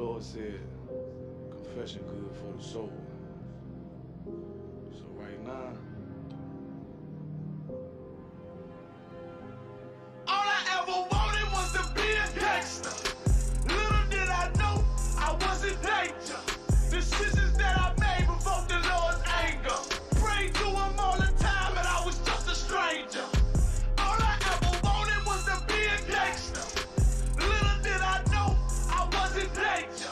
Lord said, confession good for the soul. So right now, all I ever wanted was to be a gangster. Little did I know I was in danger. Decisions that I made provoked the Lord's anger. Prayed to him all the time and I was just a stranger. All I ever wanted was to be a gangster. Little did I know I was in danger.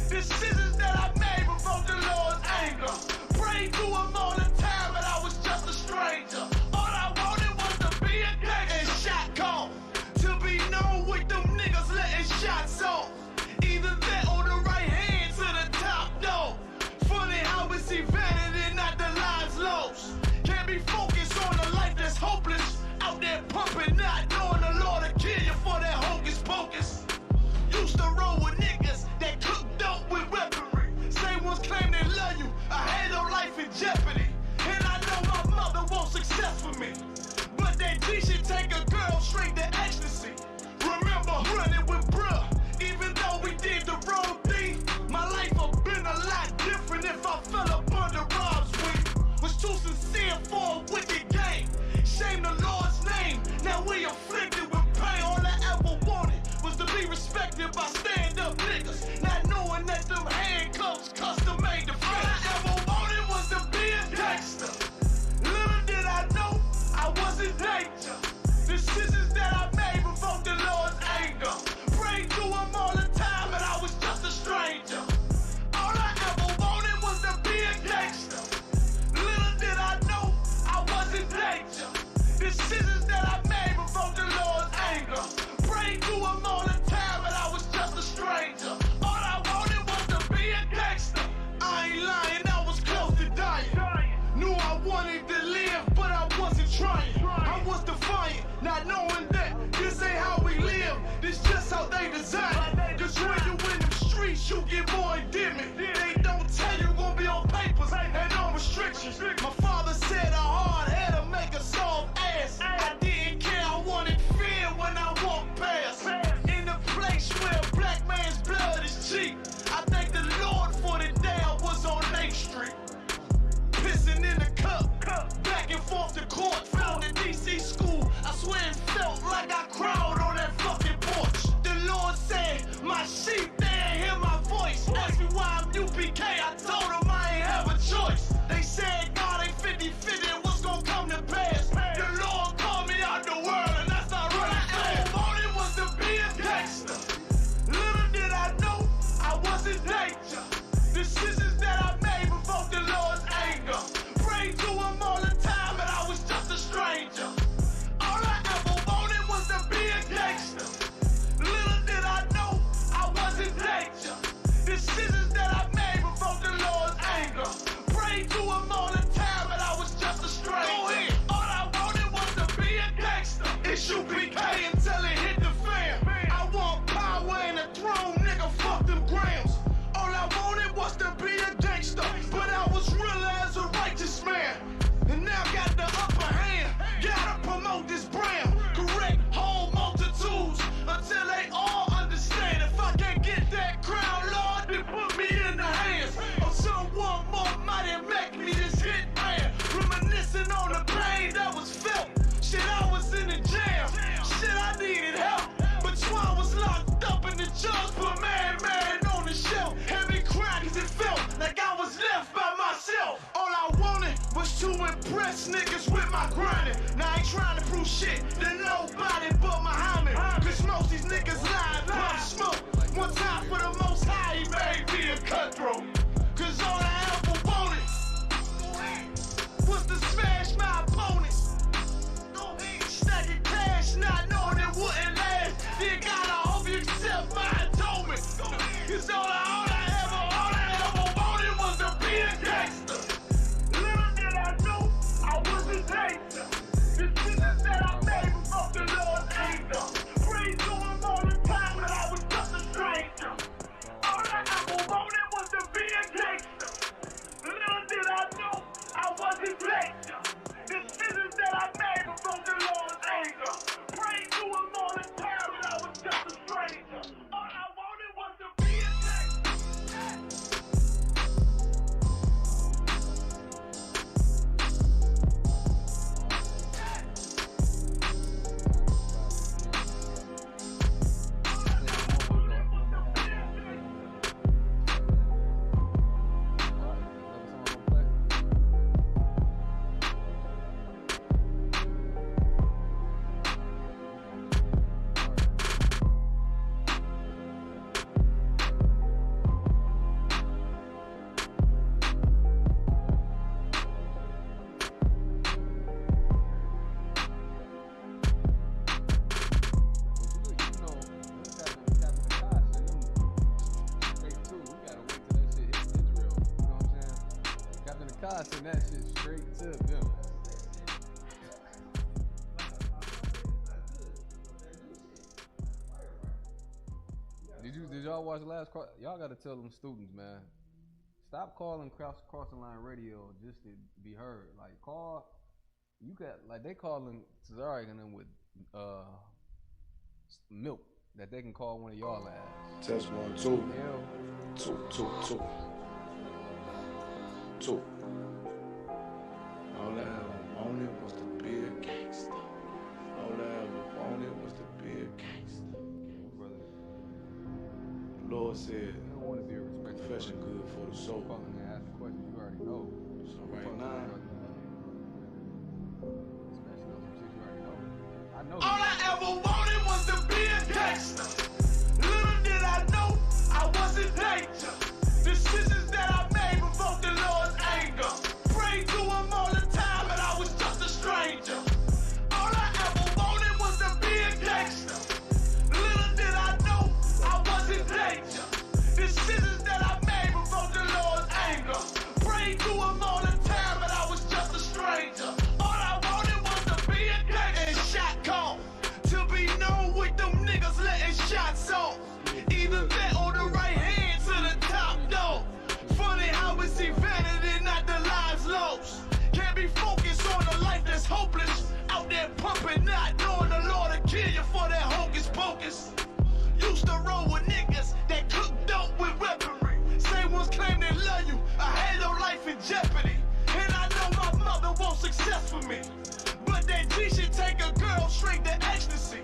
Decisions that I made provoked the Lord's anger. Prayed to him all the time and I was just a stranger. All I wanted was to be a gangster. And shot call to be known with them niggas letting shots off. Either that or the right hand to the top dog. Funny how we see vanity, not the lives lost. Can't be focused on a life that's hopeless. Out there pumping, not knowing the Lord will kill you for that hocus pocus. Used to roll with niggas that cook dope with weaponry. Same ones claim they love you, I had no life in jeopardy. And I know my mother wants success for me, but that G should take a girl straight to ecstasy. Remember running with bruh, even though we did the wrong thing. My life would've been a lot different if I fell up under Rob's wing. Was too sincere for a wicked game. Shame the Lord's name, now we afflicted with pain. All I ever wanted was to be respected by stand-up niggas, not knowing that them handcuffs custom made to fit. All I ever wanted was to be a gangster. Little did I know I was in danger. Decisions that I made provoked the Lord's anger. Prayed to him all the time and I was just a stranger. All I ever wanted was to be a gangster. Little did I know I was in danger. Decisions that I made provoked the Lord's anger. Prayed to him all the time and I was just a stranger. All I wanted was to be a gangster. I ain't lying, I was close to dying. Knew I wanted to live, but I wasn't trying. I was defiant, not knowing that this ain't how we live. This just how they design it. Cause when you in the streets, you get more endemic. They don't tell you gon' be on papers and on restrictions. My father said a hard head'll make a soft ass. I didn't care, I wanted fear when I walked past. In a place where a black man's blood is cheap, I thank the Lord for the day I was on Lake Street. Pissing in the cup, back and forth to court, found in DC school. I swear it felt like I cried on that fucking porch. The Lord said, my sheep, they ain't hear my voice. Asked me why I'm UPK, I told them I ain't have a choice. They said God ain't 50-50 and what's gonna come to pass. The Lord called me out the world and I started running fast. All I wanted was to be a gangster. Little did I know I was in danger. Decisions that I made provoked the Lord's anger. Prayed to him all the time and I was just a stranger. All I ever wanted was to be a gangster. Little did I know I was in danger. Decisions that I made provoked the Lord's anger. Prayed to him all the time and I was just a stranger. Go ahead. All I wanted was to be a gangster. ISUPK until it hit the fan. I want power and a throne, nigga, fuck them grams. All I wanted was to be a gangster, but I was real as a righteous man. And now got the upper hand, gotta promote this brand. Correct whole multitudes until they all understand. If I can't get that crown, Lord, then put me in the hands of someone more mighty and make me this hit man. Reminiscing on the pain that was felt. Shit, I was in the jam. Shit, I needed help. But Swan was locked up in the judge put man on the shelf. Heavy cry cause it felt like I was left by myself. All I wanted was to impress niggas with my grinding. Now I ain't trying to prove shit to nobody but Muhammad. Cause most these niggas lie, pump smoke. One time for the most high, he made me a cutthroat. Cause all I ever wanted was to smash my opponents. Stacking cash, not knowing it wouldn't last. Then God, I hope you accept my atonement. Cause all I ever wanted was to be a gangster. Little did I know I was in danger. Decisions that I made provoked the Lord's anger. Praise the Lord. Kai sent that shit straight to them. Did y'all watch the last? Y'all got to tell them students, man. Stop calling Crossing Line Radio just to be heard. Like call, you got like they calling Cesare and them with milk that they can call one of y'all ass. Test 1, 2. 2, 2, 2. 2. All I ever wanted was to be a gangster. All I ever wanted was to be a gangster. Brother, The Lord said, you don't want to be a respected confession good for the soul. Calling and asking questions you already know. So right now, especially on some shit you already know. I know. All I ever wanted was to be a gangster. Little did I know I was in danger. Decisions that I made provoked the Lord's anger. Prayed to him all the time and I was just a stranger. All I ever wanted was to be a gangster. Little did I know I was in danger. Decisions that I made provoked the Lord's anger. Prayed to him all the time and I was just a stranger. All I wanted was to be a gangster. And shot call to be known with them niggas letting shots off. Either that or the right hand to the top dog. Funny how we see vanity, not the lives lost. Can't be focused on a life that's hopeless. Out there pumping, not knowing the Lord will kill you for that hocus pocus. Used to roll with niggas that cook dope with weaponry. Same ones claim they love you. I had your life in jeopardy. And I know my mother wants success for me. But that G should take a girl straight to ecstasy.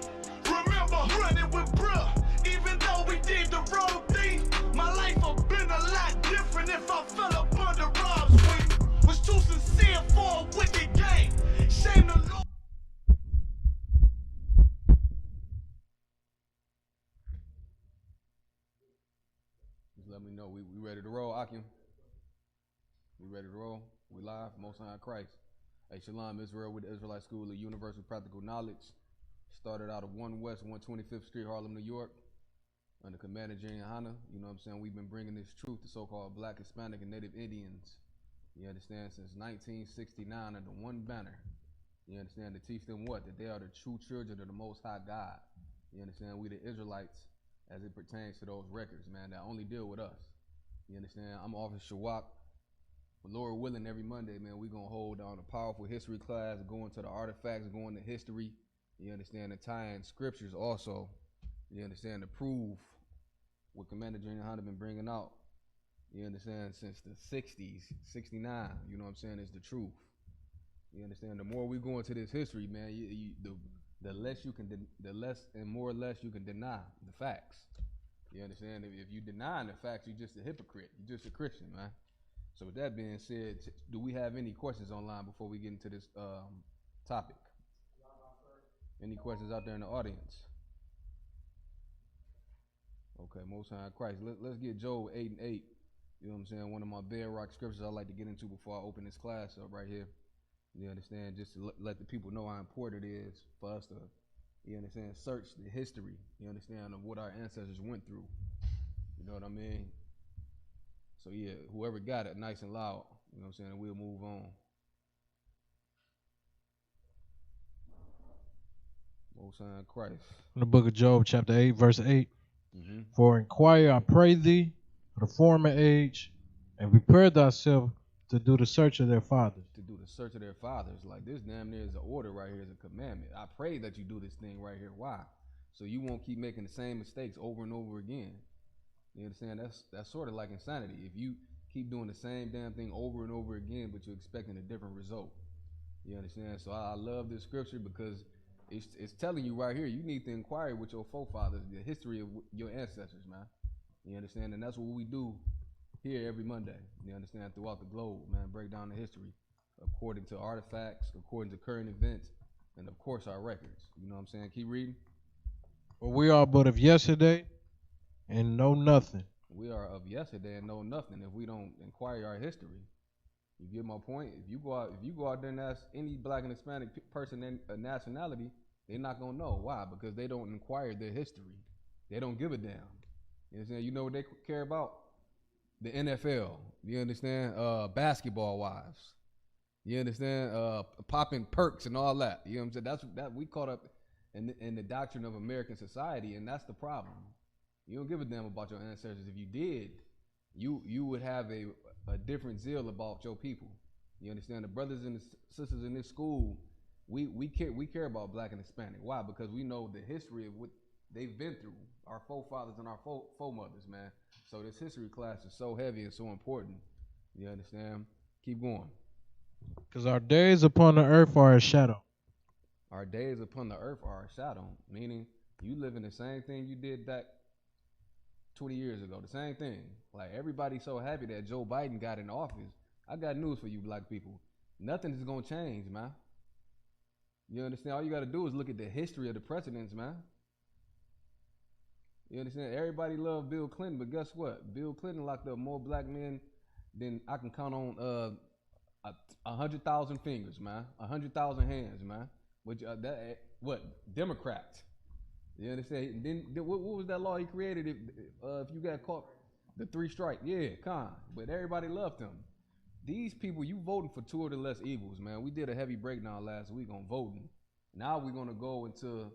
Remember running with bruh. Even though we did the wrong thing, my life would've been a lot different if I fell up under Rob's wing. Was too sincere for a wicked game. Shame the Lord. Just let me know. We ready to roll, Akim? We ready to roll? We live? Most High Christ. Hey, Shalom Israel with the Israelite School of Universal Practical Knowledge. Started out of 1 West 125th Street, Harlem, New York. Under Commander Jane Hanna. You know what I'm saying? We've been bringing this truth to so-called Black, Hispanic, and Native Indians. You understand? Since 1969 under one banner. You understand? To teach them what? That they are the true children of the Most High God. You understand? We the Israelites as it pertains to those records, man, that only deal with us. You understand? I'm Officer Shawak. Lord willing, every Monday, man, we gonna hold down a powerful history class, going to the artifacts, going to history. You understand? The tie-in scriptures also. You understand? To prove what Commander Junior Honda been bringing out. You understand? Since the 60s, 69, you know what I'm saying, is the truth. You understand? The more we go into this history, man, the less you can, the less and more or less you can deny the facts. You understand? If you deny the facts, you're just a hypocrite. You're just a Christian, man. So with that being said, do we have any questions online before we get into this topic? Any questions out there in the audience? Okay, Most High Christ. Let's get Job 8 and 8. You know what I'm saying? One of my bedrock scriptures I like to get into before I open this class up right here. You understand? Just to let the people know how important it is for us to, you understand, search the history, you understand, of what our ancestors went through. You know what I mean? So yeah, whoever got it, nice and loud, you know what I'm saying, we'll move on. Most High Christ. In the book of Job, chapter 8, verse 8. For inquire, I pray thee, for the former age, and prepare thyself to do the search of their fathers. To do the search of their fathers. Like this damn near is an order right here, is a commandment. I pray that you do this thing right here. Why? So you won't keep making the same mistakes over and over again. You understand? That's sort of like insanity. If you keep doing the same damn thing over and over again, but you're expecting a different result. You understand? So I love this scripture because it's telling you right here, you need to inquire with your forefathers, the history of your ancestors, man. You understand? And that's what we do here every Monday. You understand? Throughout the globe, man. Break down the history according to artifacts, according to current events, and of course our records. You know what I'm saying? Keep reading. For we are but of yesterday and know nothing. We are of yesterday and know nothing if we don't inquire our history. You get my point? If you go out there and ask any Black and Hispanic person in a nationality, they're not gonna know. Why? Because they don't inquire their history. They don't give a damn. You understand? You know what they care about? the NFL. You understand? Basketball wives. You understand? Popping perks and all that. You know what I'm saying? That's that we caught up in the doctrine of American society, and that's the problem. You don't give a damn about your ancestors. If you did, you would have a different zeal about your people. You understand? The brothers and the sisters in this school, we care about black and Hispanic. Why? Because we know the history of what they've been through, our forefathers and our foremothers, man. So this history class is so heavy and so important. You understand? Keep going. Because our days upon the earth are a shadow. Our days upon the earth are a shadow, meaning you live in the same thing you did back 20 years ago. The same thing. Like everybody's so happy that Joe Biden got in office. I got news for you, black people. Nothing is gonna change, man. You understand? All you gotta do is look at the history of the presidents, man. You understand? Everybody loved Bill Clinton, but guess what? Bill Clinton locked up more black men than I can count on 100,000 fingers, man. 100,000 hands, man. Which what? Democrats. You understand? Then what was that law he created? If you got caught, the 3 strike. Yeah, but everybody loved him. These people, you voting for two of the less evils, man. We did a heavy breakdown last week on voting. Now we're gonna go into,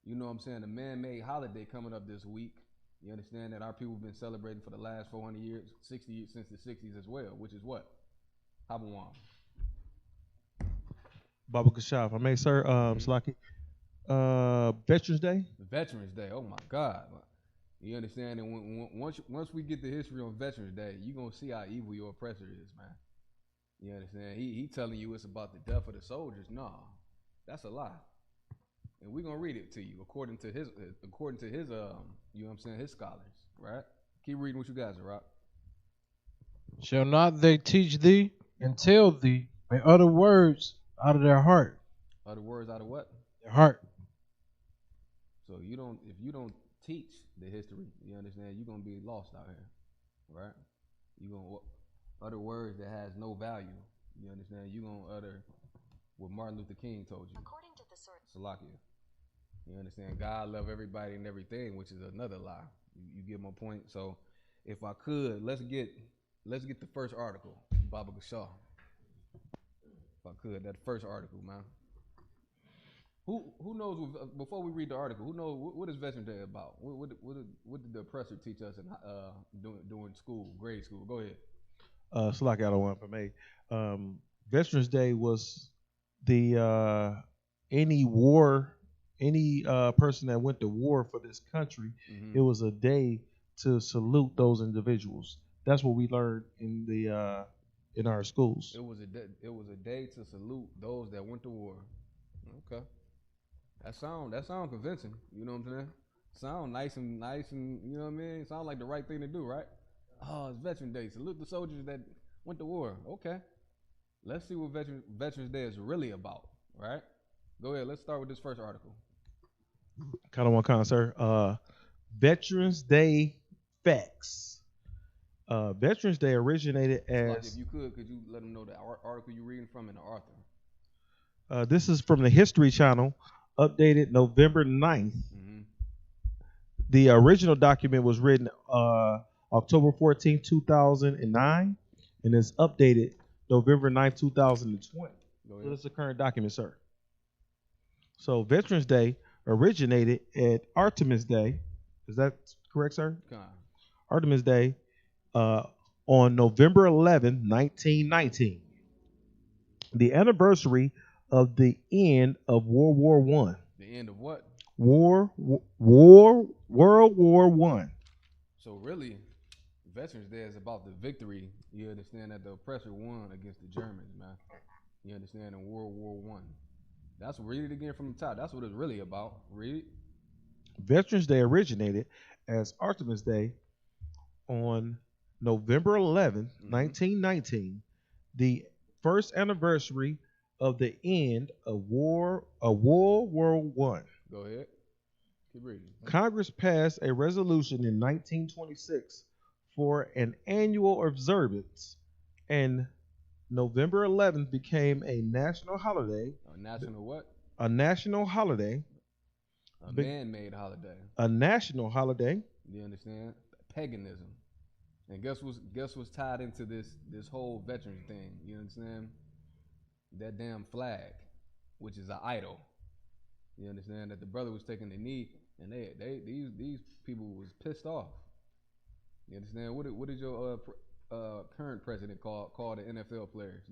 you know what I'm saying, the man-made holiday coming up this week. You understand that our people have been celebrating for the last 400 years, 60 years since the 60s as well, which is what? Habawam. Baba Kashaf. I may, sir, Slaki. Veterans Day. Veterans Day. Oh my God. You understand? And once we get the history on Veterans Day, you're gonna see how evil your oppressor is, man. You understand? He telling you it's about the death of the soldiers. Nah, that's a lie. And we're gonna read it to you according to his you know what I'm saying, his scholars, right? Keep reading what you guys are, right? Shall not they teach thee and tell thee by other words out of their heart? Other words out of what? Their heart. So if you don't teach the history, you understand, you're gonna be lost out here, right? You gonna utter words that has no value. You understand? You gonna utter what Martin Luther King told you. According to the source, Salakia. You understand? God love everybody and everything, which is another lie. You get my point. So, if I could, let's get the first article, Baba Gashaw. If I could, that first article, man. Who knows? Before we read the article, who knows what is Veterans Day about? What did the oppressor teach us in during school, grade school? Go ahead. Slaki, I don't want for me. Veterans Day was the any person that went to war for this country. Mm-hmm. It was a day to salute those individuals. That's what we learned in our schools. It was a day to salute those that went to war. Okay. That sound convincing. You know what I'm saying? Sound nice and you know what I mean? Sound like the right thing to do, right? Oh, it's Veterans Day. Salute the soldiers that went to war. Okay. Let's see what Veterans Day is really about, right? Go ahead. Let's start with this first article. Kind of one kind, sir. Veterans Day facts. Veterans Day originated as... Like if you could you let them know the article you're reading from and the author? This is from the History Channel, updated November 9th. Mm-hmm. The original document was written October 14, 2009, and it's updated November 9th, 2020. So this is the current document, sir. So Veterans Day originated at Artemis Day. Is that correct, sir? Artemis Day on November 11, 1919. The anniversary of the end of World War I. The end of what? World War I. So really, Veterans Day is about the victory, you understand, that the oppressor won against the Germans, man. You understand, in World War I. Read it again from the top. That's what it's really about. Read it. Veterans Day originated as Artemis Day on November 11, 1919, the first anniversary of the end of World War I. Go ahead. Keep reading. Congress passed a resolution in 1926 for an annual observance, and November 11th became a national holiday. A national what? A national holiday. A man-made holiday. A national holiday. You understand? Paganism. And guess what's tied into this whole veterans thing? You understand? That damn flag, which is an idol. You understand that the brother was taking the knee, and these people was pissed off. You understand? What did your current president call the NFL players?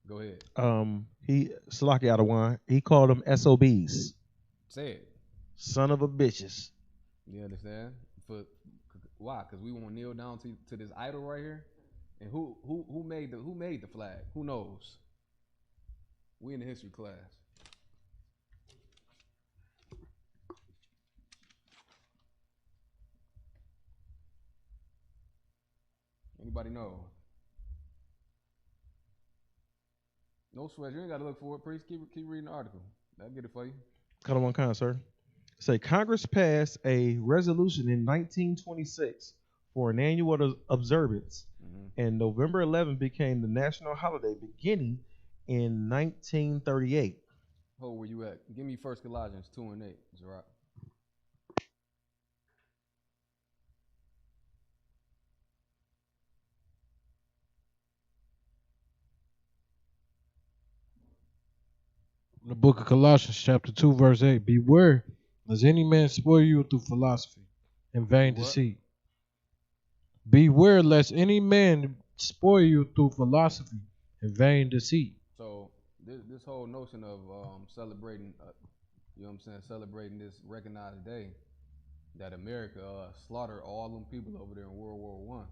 Go ahead. Salaki Adawan, he called them SOBs. Say it. Son of a bitches. You understand? Why? Because we want to kneel down to this idol right here. And who made the flag? Who knows? We in the history class. Anybody know? No sweat. You ain't got to look for it. Priest, keep reading the article. I'll get it for you. Kind of one kind, sir. Say Congress passed a resolution in 1926 for an annual observance, and November 11th became the national holiday beginning in 1938. Hold where you at. Give me 1 Colossians 2:8, Gerard. The book of Colossians, chapter 2, verse 8. Beware, lest any man spoil you through philosophy and vain deceit. Beware, lest any man spoil you through philosophy and vain deceit. So this whole notion of celebrating, you know what I'm saying, celebrating this recognized day that America slaughtered all them people over there in World War One.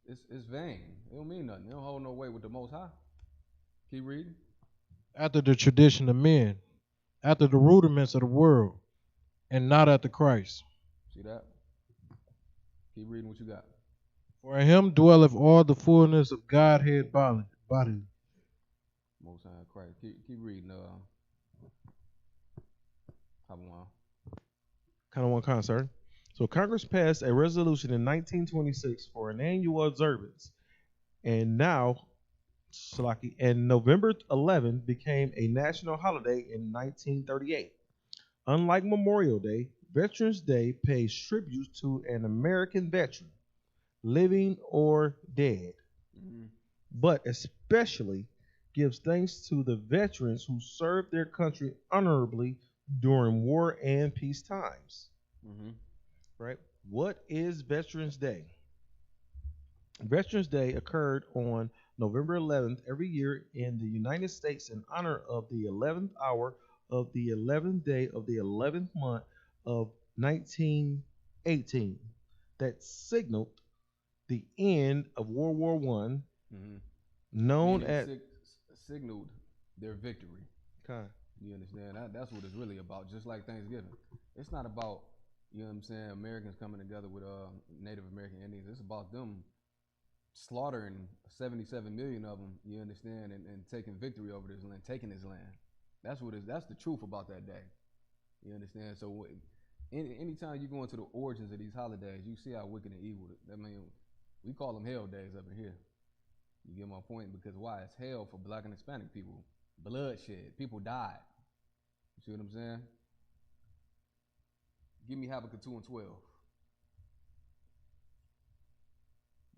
It's vain. It don't mean nothing. It don't hold no weight with the Most High. Keep reading. After the tradition of men, after the rudiments of the world, and not after Christ. See that? Keep reading what you got. For in him dwelleth all the fullness of Godhead bodily. Most High Christ. Keep reading. Kind of one kind, sir. So Congress passed a resolution in 1926 for an annual observance, and November 11th became a national holiday in 1938. Unlike Memorial Day, Veterans Day pays tribute to an American veteran, living or dead, but especially gives thanks to the veterans who served their country honorably during war and peace times. Right? What is Veterans Day? Veterans Day occurred on November 11th every year in the United States in honor of the 11th hour of the 11th day of the 11th month of 1918 that signaled the end of World War One, known as signaled their victory. Okay. You understand? That's what it's really about. Just like Thanksgiving, it's not about, you know what I'm saying, Americans coming together with Native American Indians. It's about them slaughtering 77 million of them, you understand, and taking victory over this land, taking this land. That's the truth about that day. You understand? So anytime you go into the origins of these holidays, you see how wicked and evil. I mean, we call them hell days up in here. You get my point? Because why? It's hell for Black and Hispanic people. Bloodshed. People died. You see what I'm saying? Give me Habakkuk 2:12.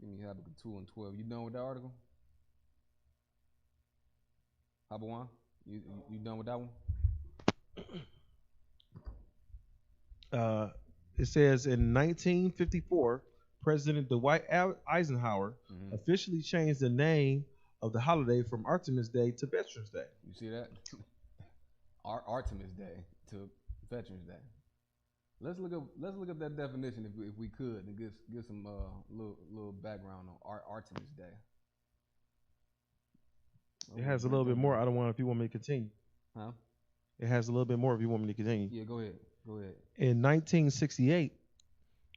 Give me Habakkuk 2:12. You done with that article? Habakkuk, you done with that one? It says in 1954, President Dwight Eisenhower officially changed the name of the holiday from Artemis Day to Veterans Day. You see that? Artemis Day to Veterans Day. Let's look up that definition if we could, and get some little background on Artemis Day. It has a little bit more. I don't want if you want me to continue. Huh? It has a little bit more if you want me to continue. Yeah, go ahead. In 1968,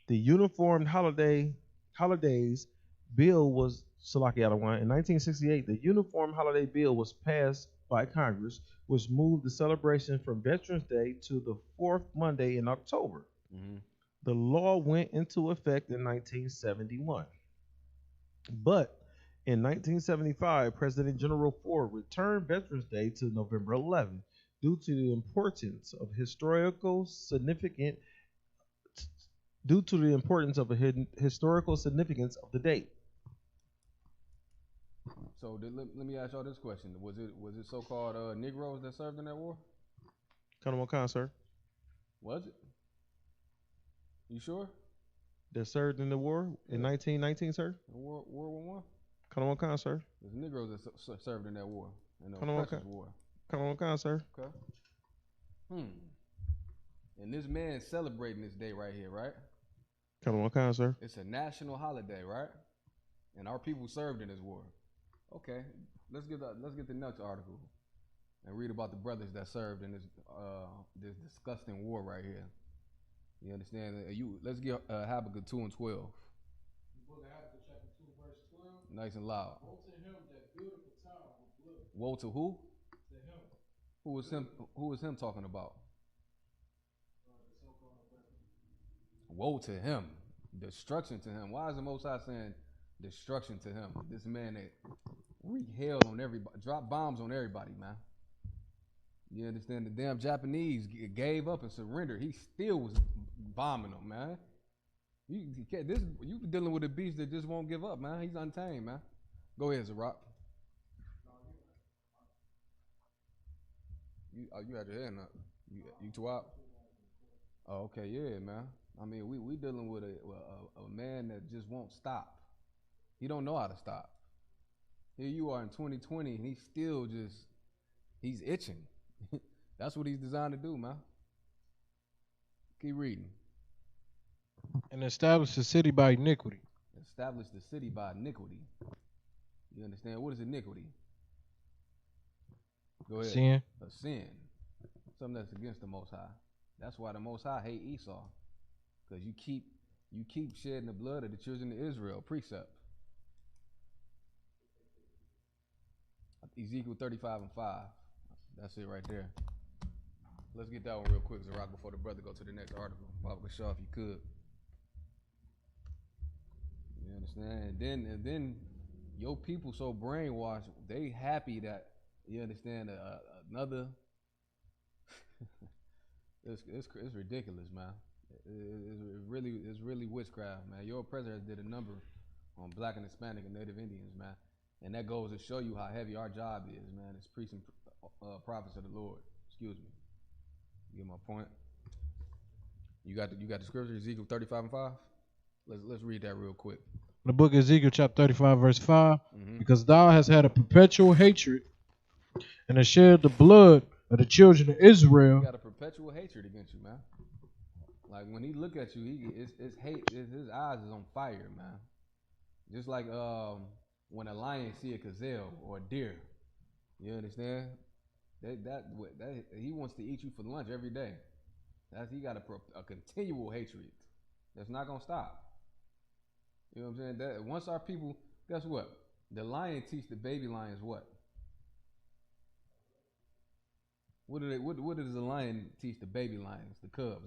the Uniformed Holidays Bill was Salaki Adawan. In 1968, the Uniform Holiday Bill was passed by Congress, which moved the celebration from Veterans Day to the fourth Monday in October. The law went into effect in 1971. But in 1975, President General Ford returned Veterans Day to November 11th due to the importance of historical significance due to the importance of a historical significance of the date. So let me ask y'all this question: Was it so-called Negroes that served in that war? Come on, sir. Was it? You sure? That served in the war in 1919, sir. World War I. Come on, sir. There's Negroes that served in that war, in the Come on, oppressors' war. Come on, sir. Okay. And this man celebrating this day right here, right? Come on, sir. It's a national holiday, right? And our people served in this war. Okay, let's get the next article and read about the brothers that served in this disgusting war right here. You understand? Let's get Habakkuk 2 and 12. The book of Habakkuk chapter 2 verse 12. Nice and loud. Woe to him that buildeth a tower with blood. Woe to who? To him. Who is him? Who is him talking about? Woe to him. Destruction to him. Why is the Most High saying destruction to him? This man that wreak hell on everybody, drop bombs on everybody, man. You understand? The damn Japanese gave up and surrendered. He still was bombing them, man. You dealing with a beast that just won't give up, man. He's untamed, man. Go ahead, Zarok. You had your hand up. You two out? Oh, okay, yeah, man. I mean, we dealing with a man that just won't stop. He don't know how to stop. Here you are in 2020, and he's itching. That's what he's designed to do, man. Keep reading. And establish the city by iniquity. Establish the city by iniquity. You understand? What is iniquity? Go ahead. Sin. A sin. Something that's against the Most High. That's why the Most High hate Esau. Because you keep shedding the blood of the children of Israel. Precept. Ezekiel 35 and 5. That's it right there. Let's get that one real quick, Zarok, before the brother go to the next article. Baba Shaw, if you could. You understand? And then your people so brainwashed, they happy that, you understand, another. It's ridiculous, man. It's really witchcraft, man. Your president did a number on black and Hispanic and Native Indians, man. And that goes to show you how heavy our job is, man. It's preaching prophets of the Lord. Excuse me. You get my point? You got the scripture, Ezekiel 35 and 5? Let's read that real quick. The book of Ezekiel chapter 35 verse 5. Mm-hmm. Because thou hast had a perpetual hatred and hast shed the blood of the children of Israel. He got a perpetual hatred against you, man. Like when he look at you, his eyes is on fire, man. Just like when a lion see a gazelle or a deer, you understand? That he wants to eat you for lunch every day. He got a continual hatred that's not gonna stop. You know what I'm saying? That once our people, guess what? The lion teach the baby lions what? What does the lion teach the baby lions, the cubs?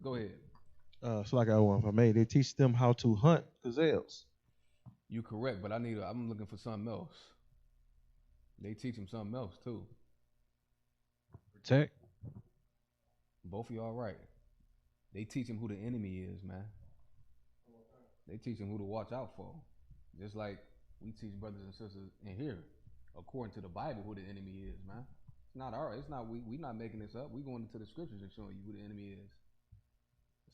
Go ahead. So like if I made, they teach them how to hunt gazelles. You correct, but I'm looking for something else. They teach them something else too. Protect. Both of y'all right. They teach them who the enemy is, man. They teach them who to watch out for. Just like we teach brothers and sisters in here, according to the Bible, who the enemy is, man. We not making this up. We going into the scriptures and showing you who the enemy is.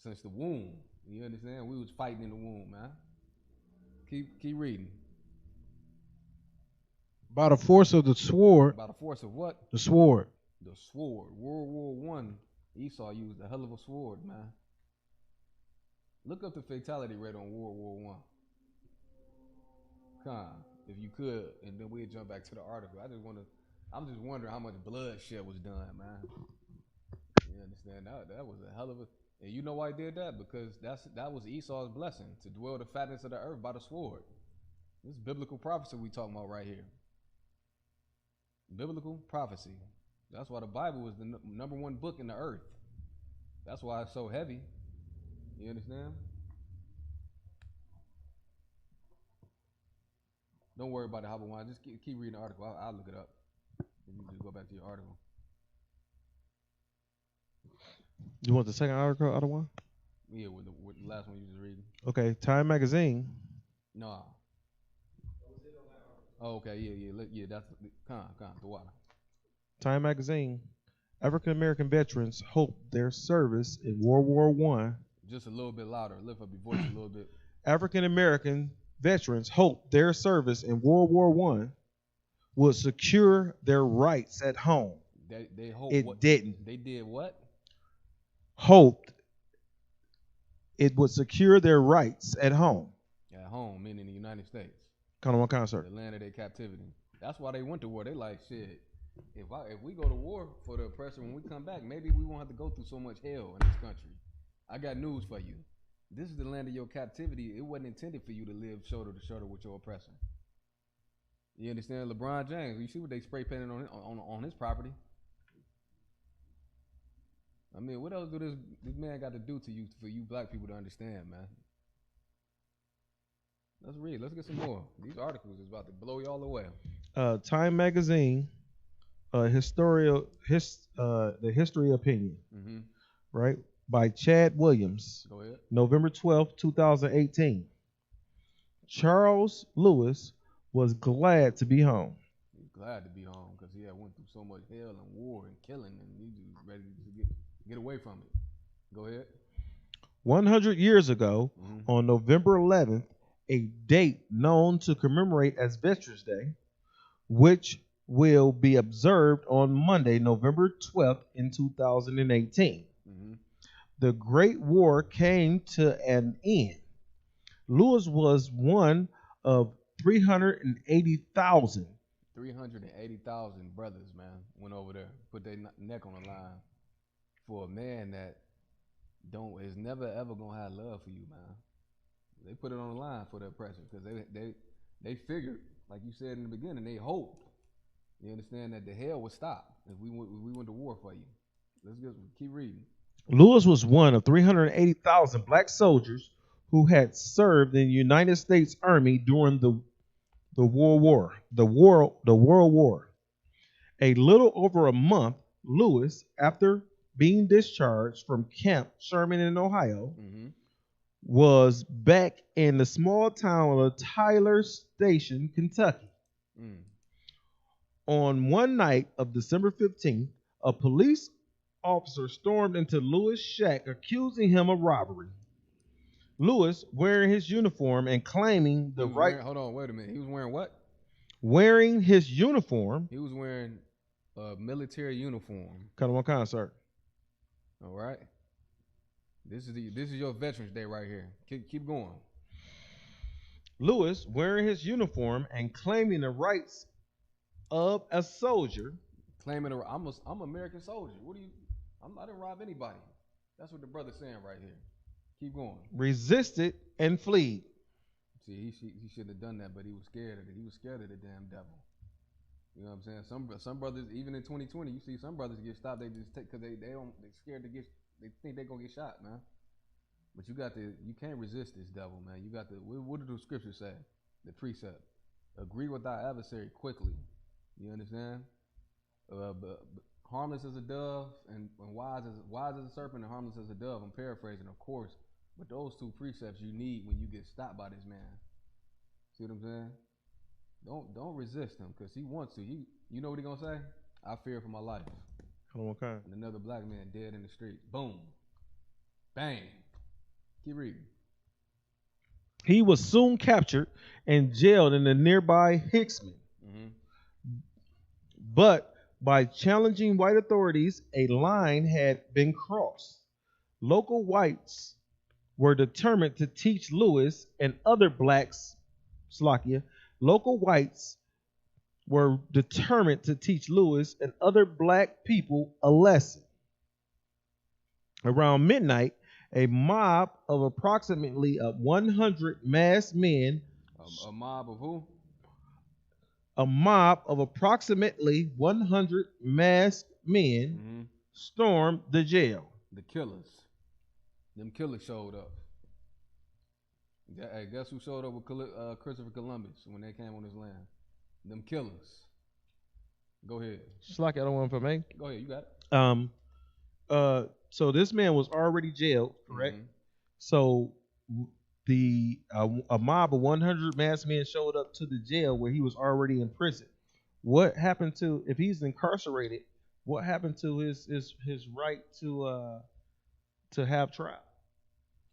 Since the womb. You understand? We was fighting in the womb, man. Keep reading. By the force of the sword. By the force of what? The sword. The sword. World War I, Esau used a hell of a sword, man. Look up the fatality rate on World War I. If you could, and then we'll jump back to the article. I'm just wondering how much bloodshed was done, man. You understand? That was a hell of a. And you know why he did that? Because that was Esau's blessing, to dwell the fatness of the earth by the sword. This is biblical prophecy we talking about right here. Biblical prophecy. That's why the Bible is the number one book in the earth. That's why it's so heavy. You understand? Don't worry about the Habawan. Just keep reading the article. I'll look it up. You just go back to your article. You want the second article, other one? Yeah, with the last one you just reading. Okay, Time Magazine. No. Oh, okay, yeah, that's the water. Time Magazine. African American veterans hope their service in World War I. Just a little bit louder. Lift up your voice a little bit. African American veterans hope their service in World War I would secure their rights at home. They hope It didn't. They did what? Hoped it would secure their rights at home. At home, meaning the United States. Kind of one concert. The land of their captivity. That's why they went to war. They like, shit, if we go to war for the oppressor, when we come back, maybe we won't have to go through so much hell in this country. I got news for you. This is the land of your captivity. It wasn't intended for you to live shoulder to shoulder with your oppressor. You understand? LeBron James, you see what they spray painted on his property. I mean, what else do this man got to do to you for you black people to understand, man? Let's read. Let's get some more. These articles is about to blow y'all away. Time Magazine, the history opinion, right, by Chad Williams. Go ahead. November 12th, 2018. Charles Lewis was glad to be home. He's glad to be home because he had went through so much hell and war and killing, and he just ready to get away from it. Go ahead. 100 years ago, on November 11th, a date known to commemorate as Veterans Day, which will be observed on Monday, November 12th in 2018. The Great War came to an end. Lewis was one of 380,000. 380,000 brothers, man, went over there, put their neck on the line for a man that is never ever gonna have love for you, man. They put it on the line for the oppressor because they figured, like you said in the beginning, they hoped. You understand that the hell would stop if we went to war for you. Let's keep reading. Lewis was one of 380,000 black soldiers who had served in the United States Army during the World War. A little over a month, Lewis, after being discharged from Camp Sherman in Ohio, was back in the small town of Tyler Station, Kentucky. On one night of December 15th, a police officer stormed into Lewis' shack accusing him of robbery. Lewis, wearing his uniform and claiming the right... Hold on, wait a minute. He was wearing what? Wearing his uniform. He was wearing a military uniform. Kind of one kind, sir. All right. This is your Veterans Day right here. Keep going. Lewis, wearing his uniform and claiming the rights of a soldier. Claiming I'm American soldier. I didn't rob anybody. That's what the brother's saying right here. Keep going. Resisted and fled. See, he shouldn't have done that, but he was scared of it. He was scared of the damn devil. You know what I'm saying? Some brothers, even in 2020, you see some brothers get stopped. They just take because they scared to get. They think they're gonna get shot, man. But you can't resist this devil, man. You got to. What do the scriptures say? The precept: agree with thy adversary quickly. You understand? But harmless as a dove and wise as a serpent and harmless as a dove. I'm paraphrasing, of course. But those two precepts you need when you get stopped by this man. See what I'm saying? Don't resist him because he wants to. You know what he gonna say? I fear for my life. Okay. And another black man dead in the street. Boom. Bang. Keep reading. He was soon captured and jailed in the nearby Hicksman. But by challenging white authorities, a line had been crossed. Local whites were determined to teach Lewis and other blacks, local whites were determined to teach Lewis and other black people a lesson. Around midnight, a mob of approximately 100 masked men. A mob of who? A mob of approximately 100 masked men stormed the jail. The killers. Them killers showed up. Hey, guess who showed up with Christopher Columbus when they came on this land? Them killers. Go ahead. Just like I don't want to make. Go ahead, you got it. So this man was already jailed, correct? So a mob of 100 masked men showed up to the jail where he was already in prison. What happened to, if he's incarcerated? What happened to his right to have trial?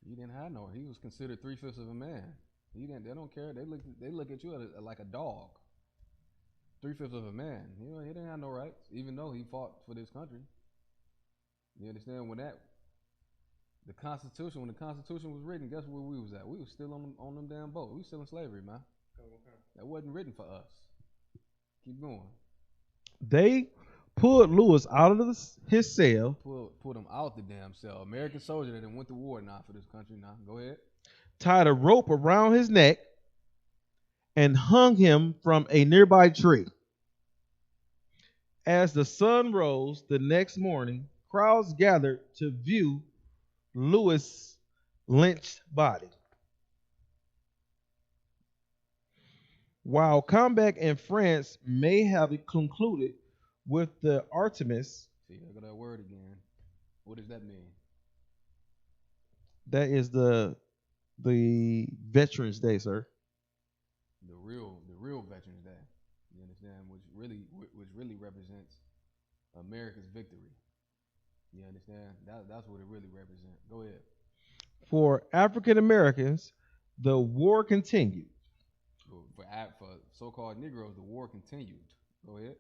He didn't have no. He was considered 3/5 of a man. He didn't. They don't care. They look at you like a dog. 3/5 of a man. He didn't have no rights, even though he fought for this country. You understand? When the Constitution was written, guess where we was at? We was still on them damn boat. We was still in slavery, man. That wasn't written for us. Keep going. They pulled Lewis out of his cell. Pulled him out the damn cell. American soldier that went to war now for this country. Now go ahead. Tied a rope around his neck and hung him from a nearby tree. As the sun rose the next morning, crowds gathered to view Lewis' lynched body. While combat in France may have concluded with the Artemis. See, look at that word again. What does that mean? That is the Veterans Day, sir. The real Veterans Day. You understand? Which really represents America's victory. You understand? That's what it really represents. Go ahead. For African Americans, the war continued. For so-called Negroes, the war continued. Go ahead.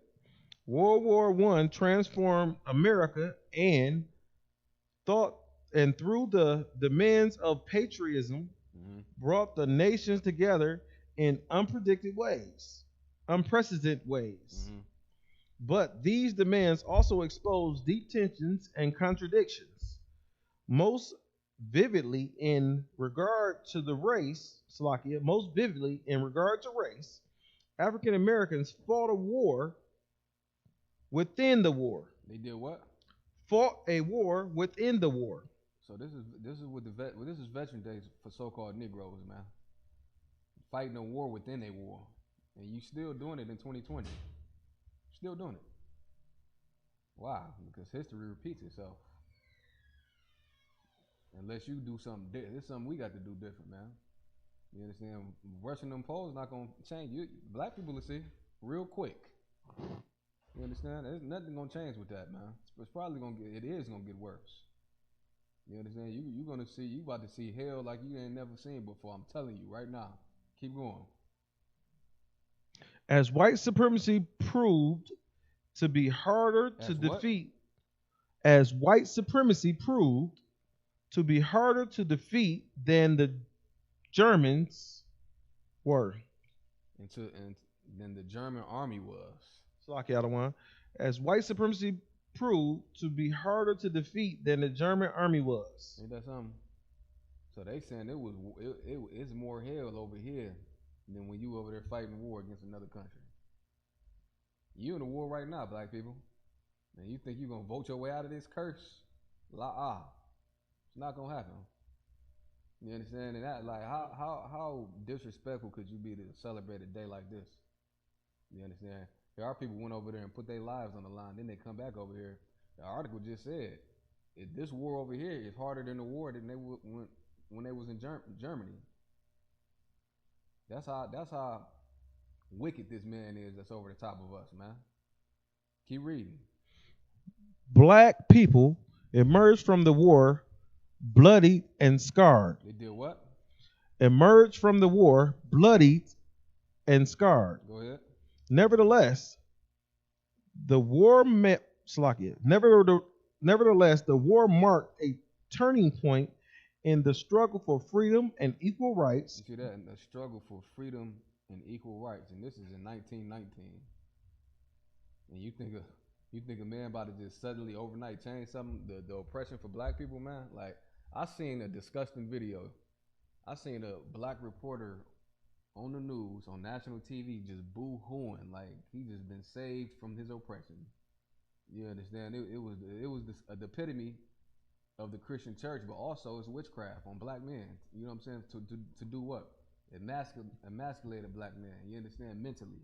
World War I transformed America and through the demands of patriotism, brought the nations together in unprecedented ways. But these demands also exposed deep tensions and contradictions. Most vividly in regard to race, African Americans fought a war within the war. They did what? Fought a war within the war. So this is what this is Veteran Day for so-called Negroes, man. Fighting a war within a war, and you still doing it in 2020. Still doing it. Wow, because history repeats itself. Unless you do something different, it's something we got to do different, man. You understand? Rushing them polls not gonna change. Black people will see real quick. You understand? There's nothing gonna change with that, man. It's probably it is gonna get worse. You understand? You about to see hell like you ain't never seen before. I'm telling you right now. Keep going. As white supremacy proved to be harder to defeat, than the Germans were. And than the German army was. As white supremacy proved to be harder to defeat than the German army was. Ain't that something? So they saying it's more hell over here than when you over there fighting a war against another country. You in a war right now, black people. And you think you're gonna vote your way out of this curse? It's not gonna happen. You understand? And that, like, how disrespectful could you be to celebrate a day like this? You understand? There are people went over there and put their lives on the line. Then they come back over here. The article just said, this war over here is harder than the war than they when they was in Germany. That's how wicked this man is that's over the top of us, man. Keep reading. Black people emerged from the war bloodied and scarred. They did what? Emerged from the war bloodied and scarred. Go ahead. Nevertheless, the war marked a turning point in the struggle for freedom and equal rights. You see that? In the struggle for freedom and equal rights, and this is in 1919. And you think a man about to just suddenly overnight change something? The oppression for black people, man. Like, I seen a disgusting video. I seen a black reporter on the news, on national TV, just boo-hooing, like he just been saved from his oppression. You understand? It was the epitome of the Christian church, but also it's witchcraft on black men. You know what I'm saying? To do what? Emasculate a black man. You understand? Mentally,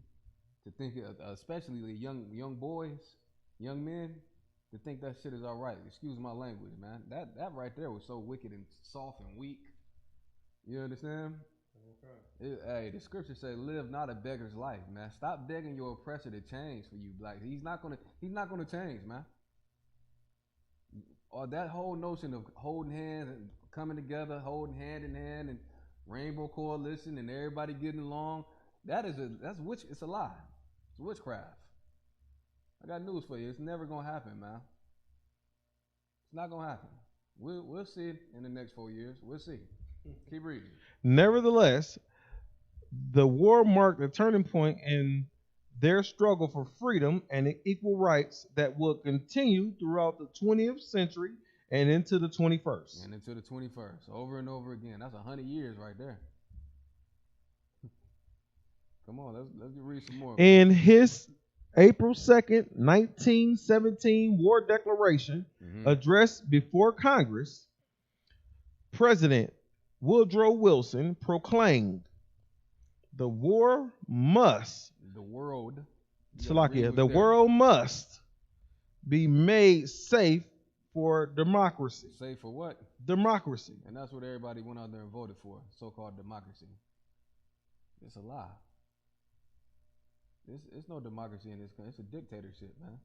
to think, especially the young boys, young men, to think that shit is all right. Excuse my language, man. That right there was so wicked and soft and weak. You understand? Hey, the scripture say, "Live not a beggar's life, man. Stop begging your oppressor to change for you, black. He's not gonna change, man. Or that whole notion of holding hands and coming together, holding hand in hand, and rainbow coalition, and everybody getting along. It's a lie. It's witchcraft. I got news for you. It's never gonna happen, man. It's not gonna happen. We'll see it in the next 4 years. We'll see. Keep reading. Nevertheless, the war marked a turning point in their struggle for freedom and equal rights that will continue throughout the 20th century and into the 21st. And into the 21st, over and over again. That's 100 years right there. Come on, let's read some more. In his April 2nd, 1917 War Declaration addressed before Congress, President Woodrow Wilson proclaimed, the world must be made safe for democracy. Safe for what? Democracy. And that's what everybody went out there and voted for, so-called democracy. It's a lie. It's no democracy in this country. It's a dictatorship, man.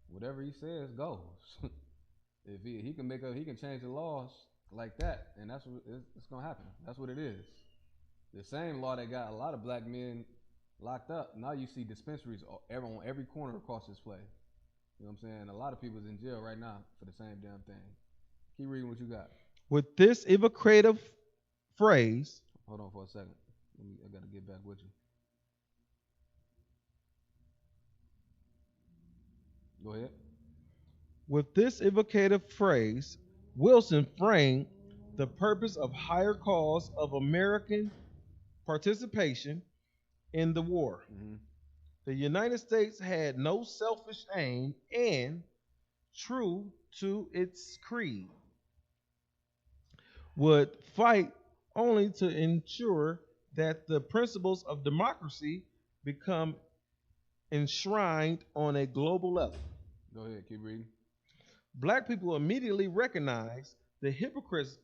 Whatever he says goes. If he can change the laws like that, and that's what it's gonna happen. That's what it is. The same law that got a lot of black men locked up. Now you see dispensaries on every corner across this place. You know what I'm saying? A lot of people's in jail right now for the same damn thing. Keep reading what you got. With this evocative phrase. Hold on for a second. I gotta get back with you. Go ahead. With this evocative phrase, Wilson framed the purpose of higher cause of American participation in the war. The United States had no selfish aim and, true to its creed, would fight only to ensure that the principles of democracy become enshrined on a global level. Go ahead, keep reading. Black people immediately recognized the hypocrisy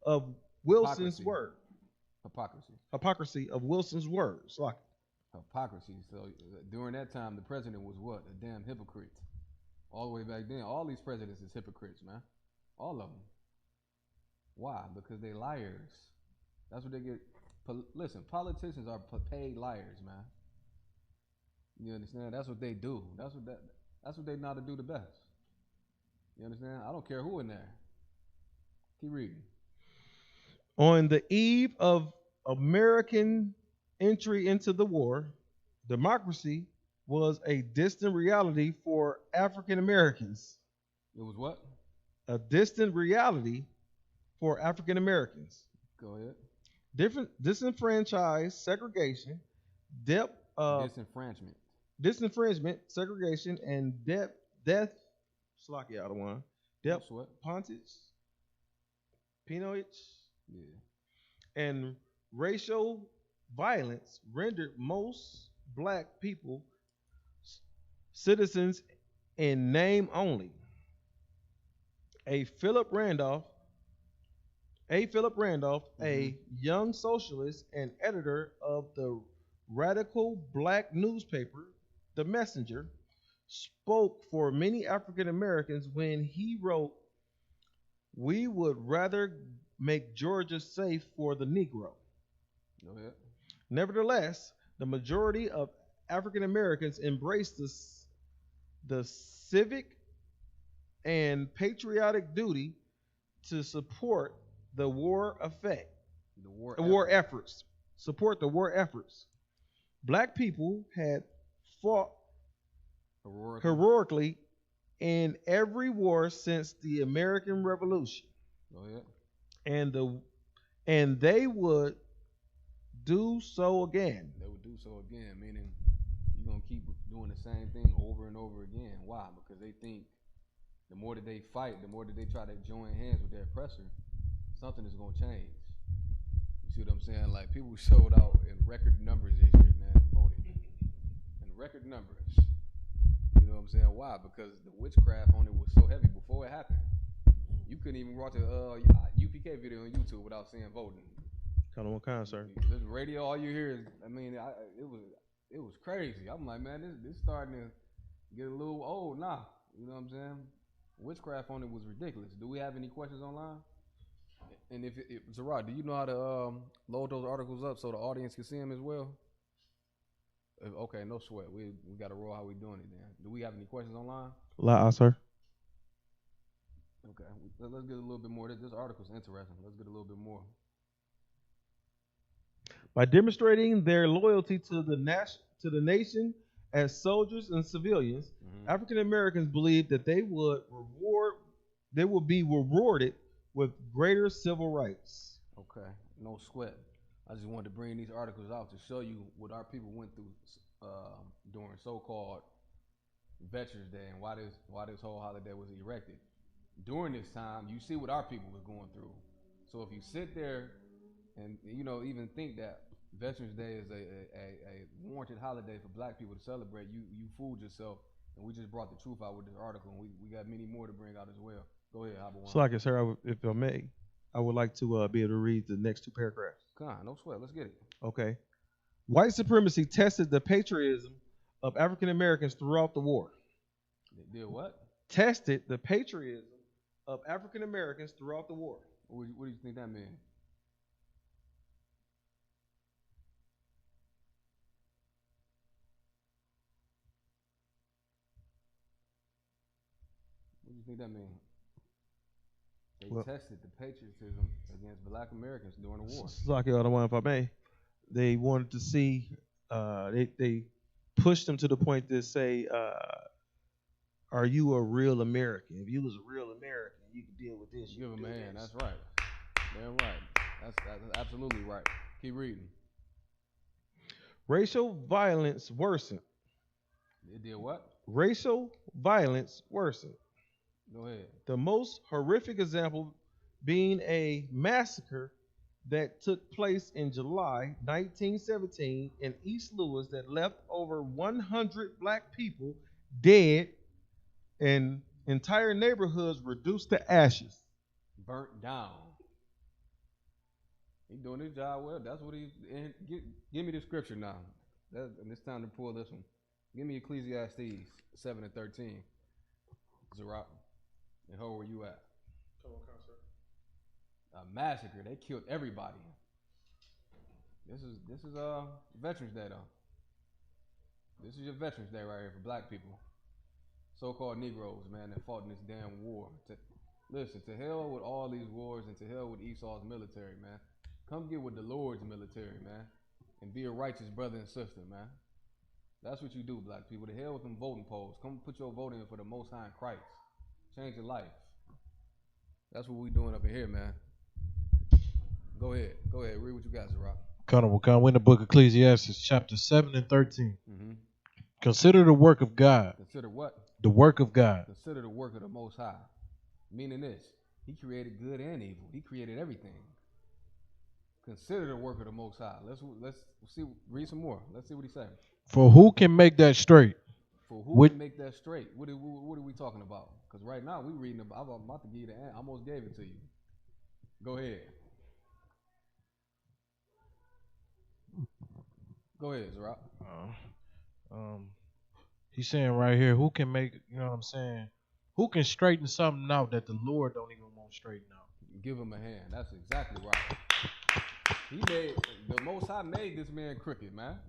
of Wilson's word. Hypocrisy of Wilson's words. Hypocrisy. So during that time, the president was what? A damn hypocrite. All the way back then, all these presidents is hypocrites, man. All of them. Why? Because they liars. That's what they get. Listen, politicians are paid liars, man. You understand? That's what they do. That's what they know how to do the best. You understand? I don't care who in there. Keep reading. On the eve of American entry into the war, democracy was a distant reality for African Americans. It was what? A distant reality for African Americans. Go ahead. Disenfranchised, segregation, disenfranchisement, segregation, and death, pontage, peonage, and racial violence rendered most black people citizens in name only. A Philip Randolph, a young socialist and editor of the radical black newspaper, The Messenger, spoke for many African Americans when he wrote, "We would rather make Georgia safe for the Negro." Go ahead. Nevertheless, the majority of African Americans embraced the civic and patriotic duty to support the war efforts. Support the war efforts. Black people had fought heroically in every war since the American Revolution. Go ahead. And they would do so again. They would do so again, meaning you're going to keep doing the same thing over and over again. Why? Because they think the more that they fight, the more that they try to join hands with their oppressor, something is going to change. You see what I'm saying? Like, people showed out in record numbers this year, man, voting. record numbers. You know what I'm saying? Why? Because the witchcraft on it was so heavy before it happened. You couldn't even watch a UPK video on YouTube without seeing voting. Kind of what kind, sir? This radio, all you hear is, it was crazy. I'm like, man, this starting to get a little old now. You know what I'm saying? Witchcraft on it was ridiculous. Do we have any questions online? And if Zarah, do you know how to load those articles up so the audience can see them as well? Okay, no sweat. We got to roll how we doing it then. Do we have any questions online? Sir. Okay, let's get a little bit more. This article's interesting. Let's get a little bit more. By demonstrating their loyalty to the nation as soldiers and civilians, African Americans believe that they will be rewarded with greater civil rights. Okay, no sweat. I just wanted to bring these articles out to show you what our people went through during so-called Veterans Day and why this whole holiday was erected. During this time, you see what our people was going through. So if you sit there and even think that Veterans Day is a warranted holiday for black people to celebrate, you fooled yourself. And we just brought the truth out with this article, and we got many more to bring out as well. Go ahead, Haba. So, like I said, if I may, I would like to be able to read the next two paragraphs. Come on, no sweat. Let's get it. Okay. White supremacy tested the patriotism of African Americans throughout the war. They did what? Tested the patriotism of African Americans throughout the war. What do you think that means? What do you think that means? They tested the patriotism against black Americans during the war. Like the other one, if I may, they wanted to see. They pushed them to the point to say, "Are you a real American? If you was a real American, you could deal with this." Give them a hand. That's right. Damn right. That's absolutely right. Keep reading. Racial violence worsened. It did what? Racial violence worsened. Go ahead. The most horrific example being a massacre that took place in July 1917 in East Louis that left over 100 black people dead and entire neighborhoods reduced to ashes. Burnt down. He doing his job well. That's what he's. Give me the scripture now. And it's time to pull this one. Give me Ecclesiastes 7:13. Zerah. And how were you at? A massacre. They killed everybody. This is Veterans Day though. This is your Veterans Day right here for black people. So-called Negroes, man, that fought in this damn war. Listen, to hell with all these wars and to hell with Esau's military, man. Come get with the Lord's military, man, and be a righteous brother and sister, man. That's what you do, black people. To hell with them voting polls. Come put your vote in for the Most High in Christ. Change your life. That's what we doing up in here, man. Go ahead. Read what you got, Zerah. We're in the book of Ecclesiastes, chapter 7 and 13. Mm-hmm. Consider the work of God. Consider what? The work of God. Consider the work of the Most High. Meaning this, he created good and evil. He created everything. Consider the work of the Most High. Let's see. Read some more. Let's see what he said. For who can make that straight? For who can make that straight? What are we talking about? Because right now we reading about. I'm about to give you the answer. I almost gave it to you. Go ahead. Go ahead, Zerah. He's saying right here, who can make, you know what I'm saying? Who can straighten something out that the Lord don't even want straightened out? Give him a hand. That's exactly right. The Most High made this man crooked, man.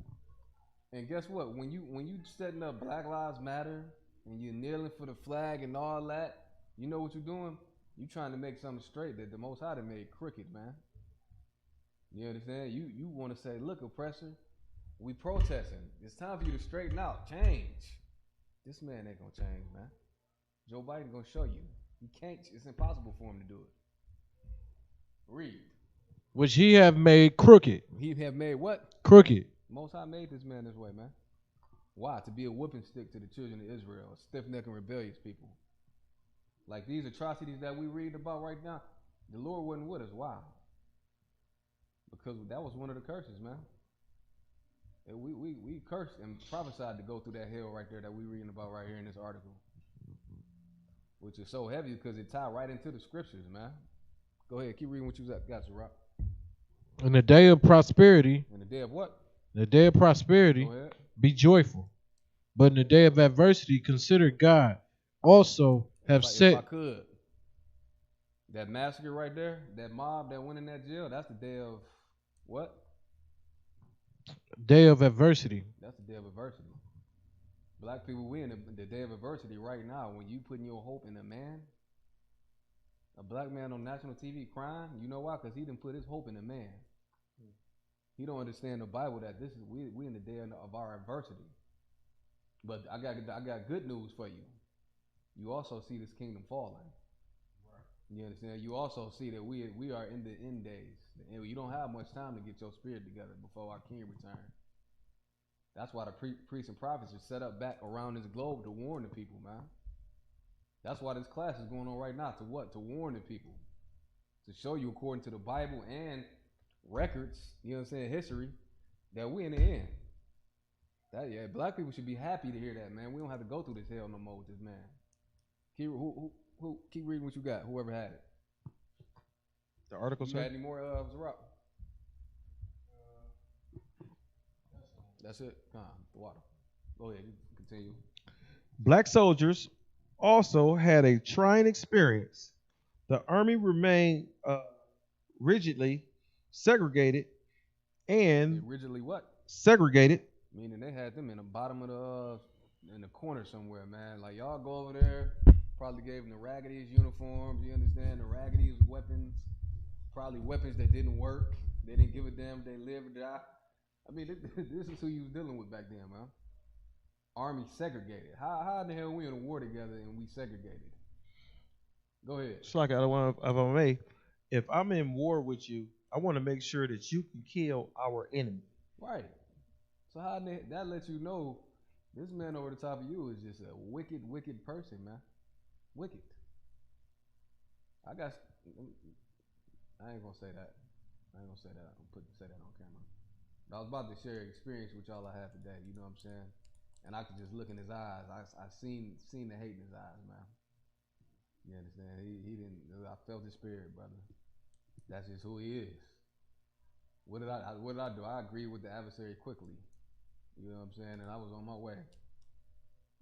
And guess what? When you setting up Black Lives Matter and you're kneeling for the flag and all that, you know what you're doing? You trying to make something straight that the Most High made crooked, man. You understand? You want to say, look, oppressor, we protesting. It's time for you to straighten out. Change. This man ain't gonna change, man. Joe Biden gonna show you. He can't. It's impossible for him to do it. Read. Which he have made crooked. He have made what? Crooked. Most High made this man this way, man. Why? To be a whooping stick to the children of Israel, stiff-necked and rebellious people. Like these atrocities that we read about right now, the Lord wasn't with us. Why? Because that was one of the curses, man. And we cursed and prophesied to go through that hell right there that we reading about right here in this article, which is so heavy because it tied right into the scriptures, man. Go ahead, keep reading what you got, Rock. In the day of prosperity. In the day of what? In the day of prosperity, be joyful. But in the day of adversity, consider God also have set. If I could. That massacre right there, that mob that went in that jail, that's the day of what? Day of adversity. That's the day of adversity. Black people, we in the day of adversity right now. When you putting your hope in a man, a black man on national TV crying, you know why? Because he didn't put his hope in a man. He don't understand the Bible that this is we in the day of our adversity. But I got good news for you. You also see this kingdom falling. You understand? You also see that we are in the end days. And you don't have much time to get your spirit together before our king returns. That's why the priests and prophets are set up back around this globe to warn the people, man. That's why this class is going on right now. To what? To warn the people. To show you according to the Bible and records, you know what I'm saying, history, that we in the end. Black people should be happy to hear that, man. We don't have to go through this hell no more with this man. Keep reading what you got, whoever had it. The article, you sir? got any more, Zarok? That's it. Come on, the water. Go ahead, you continue. Black soldiers also had a trying experience. The Army remained rigidly segregated and rigidly what? Segregated. Meaning they had them in the bottom of in the corner somewhere, man. Like y'all go over there, probably gave them the raggediest uniforms. You understand? The raggediest weapons, probably weapons that didn't work. They didn't give a damn if they live or die. I mean, this is who you was dealing with back then, man. Army segregated. How in the hell we in a war together and we segregated? Go ahead. It's like I don't want if I may. If I'm in war with you, I want to make sure that you can kill our enemy. Right. So how that lets you know this man over the top of you is just a wicked, wicked person, man. Wicked. I ain't gonna say that. I'm gonna say that on camera. But I was about to share an experience with y'all I had today. You know what I'm saying? And I could just look in his eyes. I seen the hate in his eyes, man. You understand? He didn't. I felt his spirit, brother. That's just who he is. What did I do? I agreed with the adversary quickly. You know what I'm saying? And I was on my way.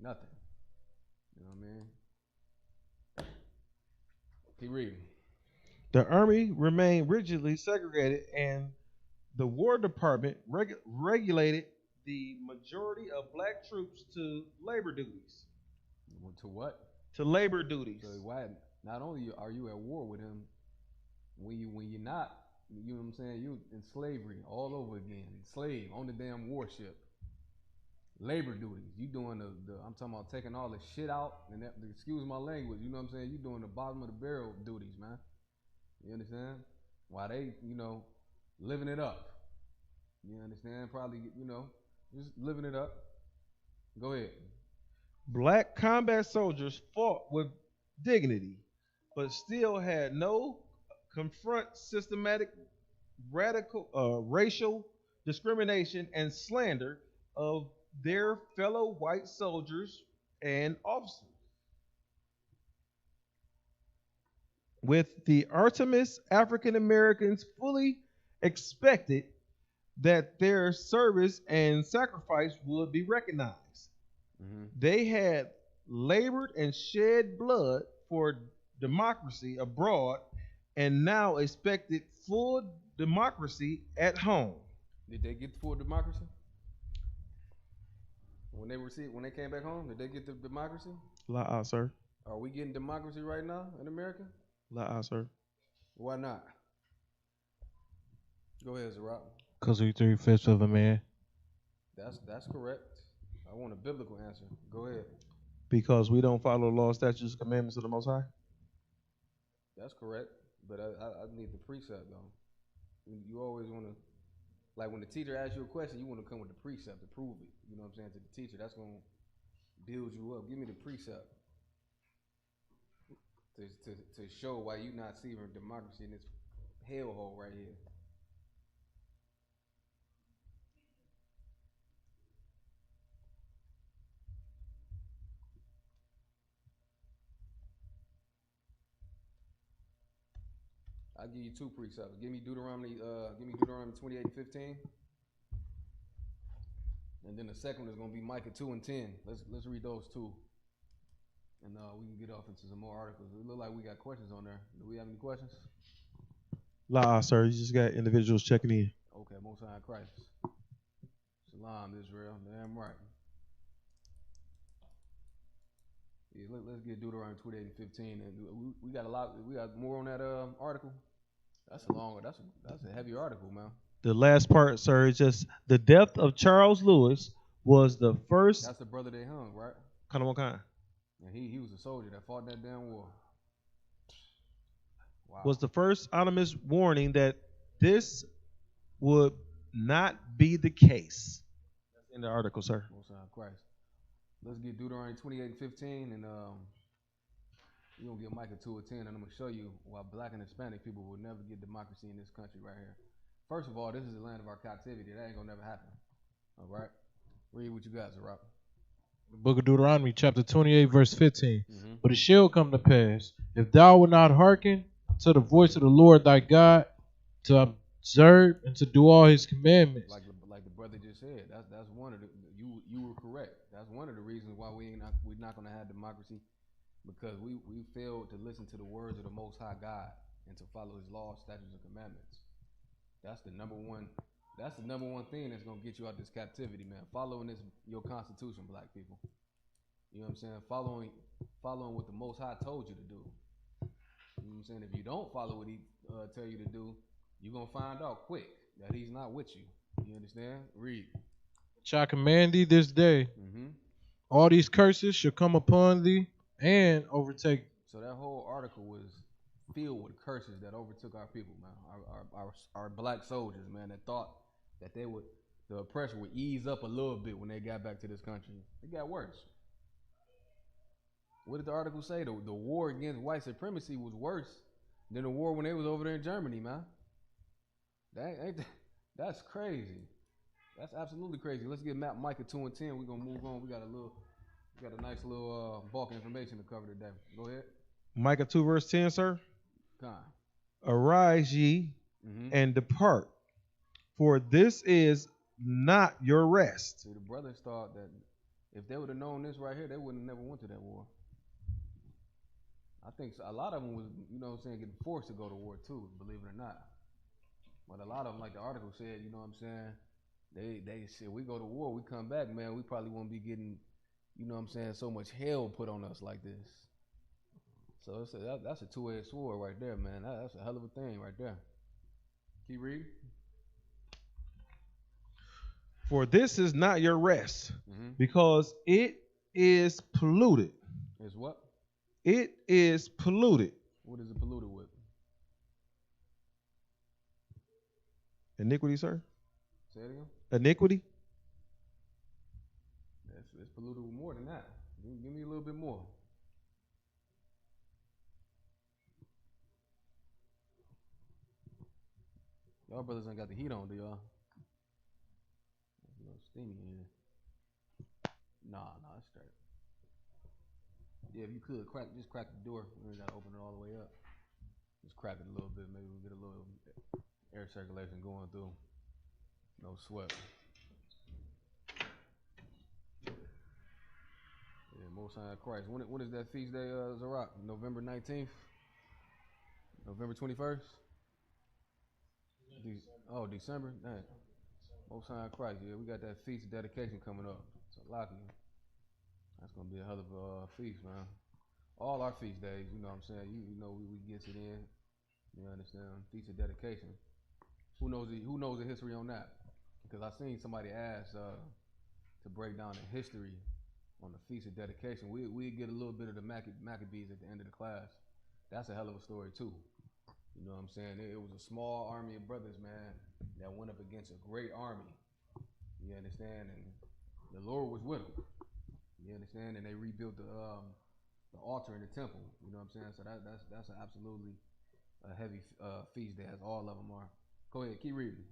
Nothing. You know what I mean? Keep reading. The Army remained rigidly segregated, and the War Department regulated the majority of black troops to labor duties. To what? To labor duties. So why? Not only are you at war with him, when you're not, you know what I'm saying? You in slavery all over again, slave on the damn warship. Labor duties. You doing I'm talking about taking all the shit out, and excuse my language. You know what I'm saying? You doing the bottom of the barrel duties, man. You understand? While they, living it up. You understand? Probably, just living it up. Go ahead. Black combat soldiers fought with dignity, but still had no confront systematic racial discrimination and slander of their fellow white soldiers and officers. With the Artemis, African Americans fully expected that their service and sacrifice would be recognized. Mm-hmm. They had labored and shed blood for democracy abroad and now expected full democracy at home. Did they get full democracy? When they came back home, did they get the democracy? La, sir. Are we getting democracy right now in America? La, sir. Why not? Go ahead, Zarok. Because we 3/5 of a man. That's correct. I want a biblical answer. Go ahead. Because we don't follow the law, statutes, and commandments of the Most High? That's correct. But I need the precept, though. You always want to, like when the teacher asks you a question, you want to come with the precept to prove it. You know what I'm saying? To the teacher, that's going to build you up. Give me the precept to show why you're not seeing democracy in this hellhole right here. I'll give you two precepts. Give me Deuteronomy 28 and 15. And then the second one is gonna be Micah 2 and 10. Let's read those two. And we can get off into some more articles. It look like we got questions on there. Do we have any questions? La, sir. You just got individuals checking in. Okay, Most High Christ. Shalom, Israel. Damn right. Yeah, let's get Deuteronomy 28 and 15. And we got a lot. We got more on that article. That's a heavy article, man. The last part, sir, is just the death of Charles Lewis was the first. That's the brother they hung, right? Kind of what kind? And he was a soldier that fought in that damn war. Wow. Was the first anonymous warning that this would not be the case. That's in the article, sir. Most High Christ. Let's get Deuteronomy 28 and 15, and we're going to get Micah 2 and 10, and I'm going to show you why black and Hispanic people will never get democracy in this country right here. First of all, this is the land of our captivity. That ain't going to never happen. All right? Read what you got, Zarok. The book of Deuteronomy, chapter 28, verse 15. But it shall come to pass, if thou wilt not hearken to the voice of the Lord thy God, to observe and to do all his commandments. Like the brother just said, that's one of the, you were correct. That's one of the reasons why we're not going to have democracy, because we failed to listen to the words of the Most High God and to follow his laws, statutes, and commandments. That's the number one thing that's gonna get you out this captivity, man. Following your constitution, black people. You know what I'm saying? Following what the Most High told you to do. You know what I'm saying? If you don't follow what he tell you to do, you're gonna find out quick that he's not with you. You understand? Read. Shall I command thee this day? All these curses shall come upon thee and overtake thee. So that whole article was filled with curses that overtook our people, man. Our black soldiers, man, that thought that the oppression would ease up a little bit when they got back to this country. It got worse. What did the article say? The war against white supremacy was worse than the war when they was over there in Germany, man. That's crazy. That's absolutely crazy. Let's get Micah 2 and 10. We're gonna move on. We got a nice little bulk information to cover today. Go ahead. Micah 2 verse 10, sir. Come. Arise ye and depart, for this is not your rest. See, the brothers thought that if they would have known this right here, they wouldn't have never went to that war. I think a lot of them was, you know what I'm saying, getting forced to go to war too, believe it or not. But a lot of them, like the article said, you know what I'm saying, they said, we go to war, we come back, man, we probably won't be getting, you know what I'm saying, so much hell put on us like this. So that's a two-edged sword right there, man. That's a hell of a thing right there. Keep reading. For this is not your rest, because it is polluted. It's what? It is polluted. What is it polluted with? Iniquity, sir? Say it again? Iniquity? It's polluted with more than that. Give me a little bit more. Y'all brothers ain't got the heat on, do y'all? It's a little steamy in here. Nah, it's straight. Yeah, if you could, just crack the door. We ain't got to open it all the way up. Just crack it a little bit. Maybe we'll get a little air circulation going through. No sweat. Yeah, Most High Christ. When is that feast day, Zarok? November 19th? November 21st? December? Dang. Most High Christ, yeah, we got that feast of dedication coming up. So lucky. That's gonna be a hell of a feast, man. All our feast days, you know what I'm saying? You know we get it in. You understand? Feast of dedication. Who knows the history on that? Because I seen somebody ask to break down the history on the feast of dedication. We get a little bit of the Maccabees at the end of the class. That's a hell of a story too. You know what I'm saying? It was a small army of brothers, man, that went up against a great army. You understand? And the Lord was with them. You understand? And they rebuilt the altar in the temple. You know what I'm saying? So that's absolutely a heavy feast day, as all of them are. Go ahead, keep reading.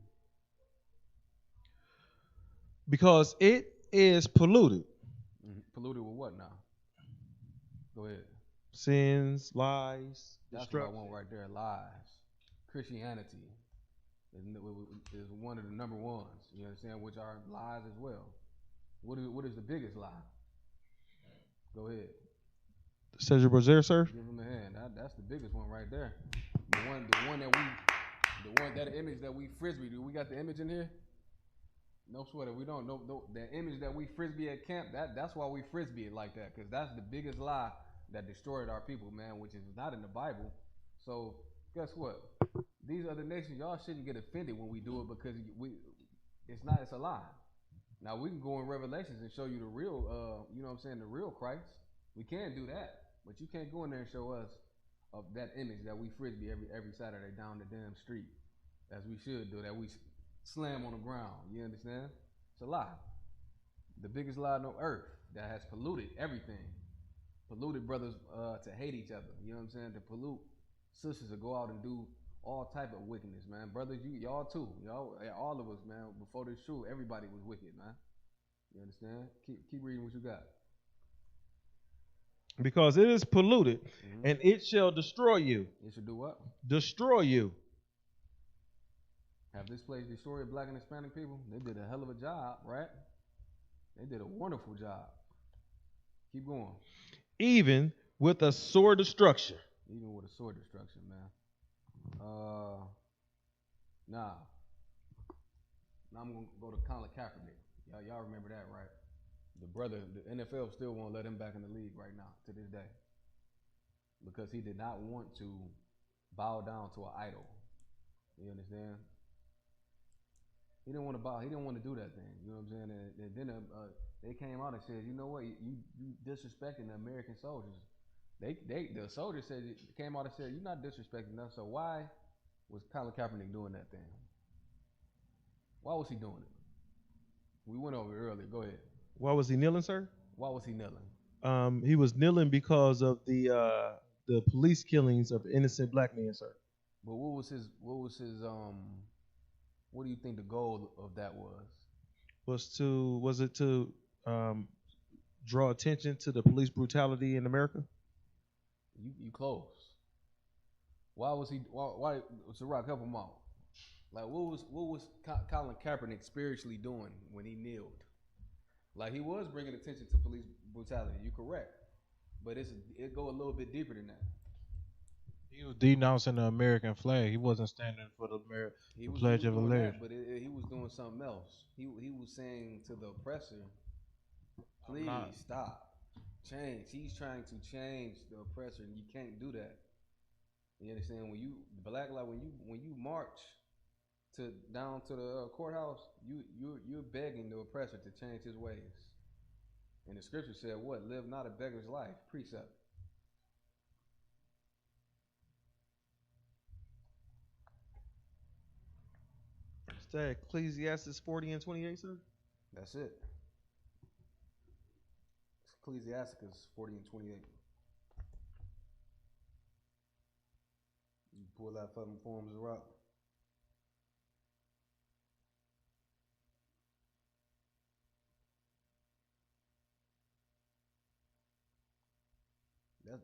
Because it is polluted. Polluted with what now? Go ahead. Sins, lies, That's what I want right there, lies. Christianity is one of the number ones. You understand? Which are lies as well. What is the biggest lie? Go ahead. Cedric Rozier, sir. Give him a hand. That's the biggest one right there. That image that we frisbee. Do we got the image in here? No sweater. We don't. No. The image that we frisbee at camp. That's why we frisbee it like that, because that's the biggest lie that destroyed our people, man. Which is not in the Bible. So guess what? These other nations, y'all shouldn't get offended when we do it, because it's a lie. Now we can go in Revelations and show you the real, you know what I'm saying, the real Christ. We can do that, but you can't go in there and show us of that image that we frisbee every Saturday down the damn street, as we should do, that we slam on the ground. You understand? It's a lie. The biggest lie on earth that has polluted everything. Polluted brothers to hate each other. You know what I'm saying? To pollute sisters to go out and do all type of wickedness, man. Brothers, y'all too. Y'all, all of us, man. Before this shoe, everybody was wicked, man. You understand? Keep reading what you got. Because it is polluted, and it shall destroy you. It should do what? Destroy you. Have this place destroyed black and Hispanic people? They did a hell of a job, right? They did a wonderful job. Keep going. Even with a sore destruction. Even with a sword destruction, man. Now I'm gonna go to Colin Kaepernick. Y'all remember that, right? The brother, the NFL still won't let him back in the league right now to this day, because he did not want to bow down to an idol. You understand? He didn't want to bow. He didn't want to do that thing. You know what I'm saying? And then they came out and said, you know what? You disrespecting the American soldiers. The soldiers came out and said, you're not disrespecting us. So why was Colin Kaepernick doing that thing? Why was he doing it? We went over it earlier. Go ahead. Why was he kneeling, sir? Why was he kneeling? He was kneeling because of the police killings of innocent black men, sir. But what was his what do you think the goal of that was? Was it to draw attention to the police brutality in America? You close. Why was he? Why Ciroc, help him out. Like, what was Colin Kaepernick spiritually doing when he kneeled? Like, he was bringing attention to police brutality. You're correct, but it go a little bit deeper than that. He was denouncing the American flag. He wasn't standing for the Pledge of Allegiance. But he was doing something else. He was saying to the oppressor, please stop, change. He's trying to change the oppressor, and you can't do that. You understand? When you black life, when you march down to the courthouse, you're begging the oppressor to change his ways. And the scripture said, what? Live not a beggar's life. Precept. Is that Ecclesiastes 40 and 28, sir? That's it. Ecclesiastes 40 and 28. You pull that from Forms of Rock.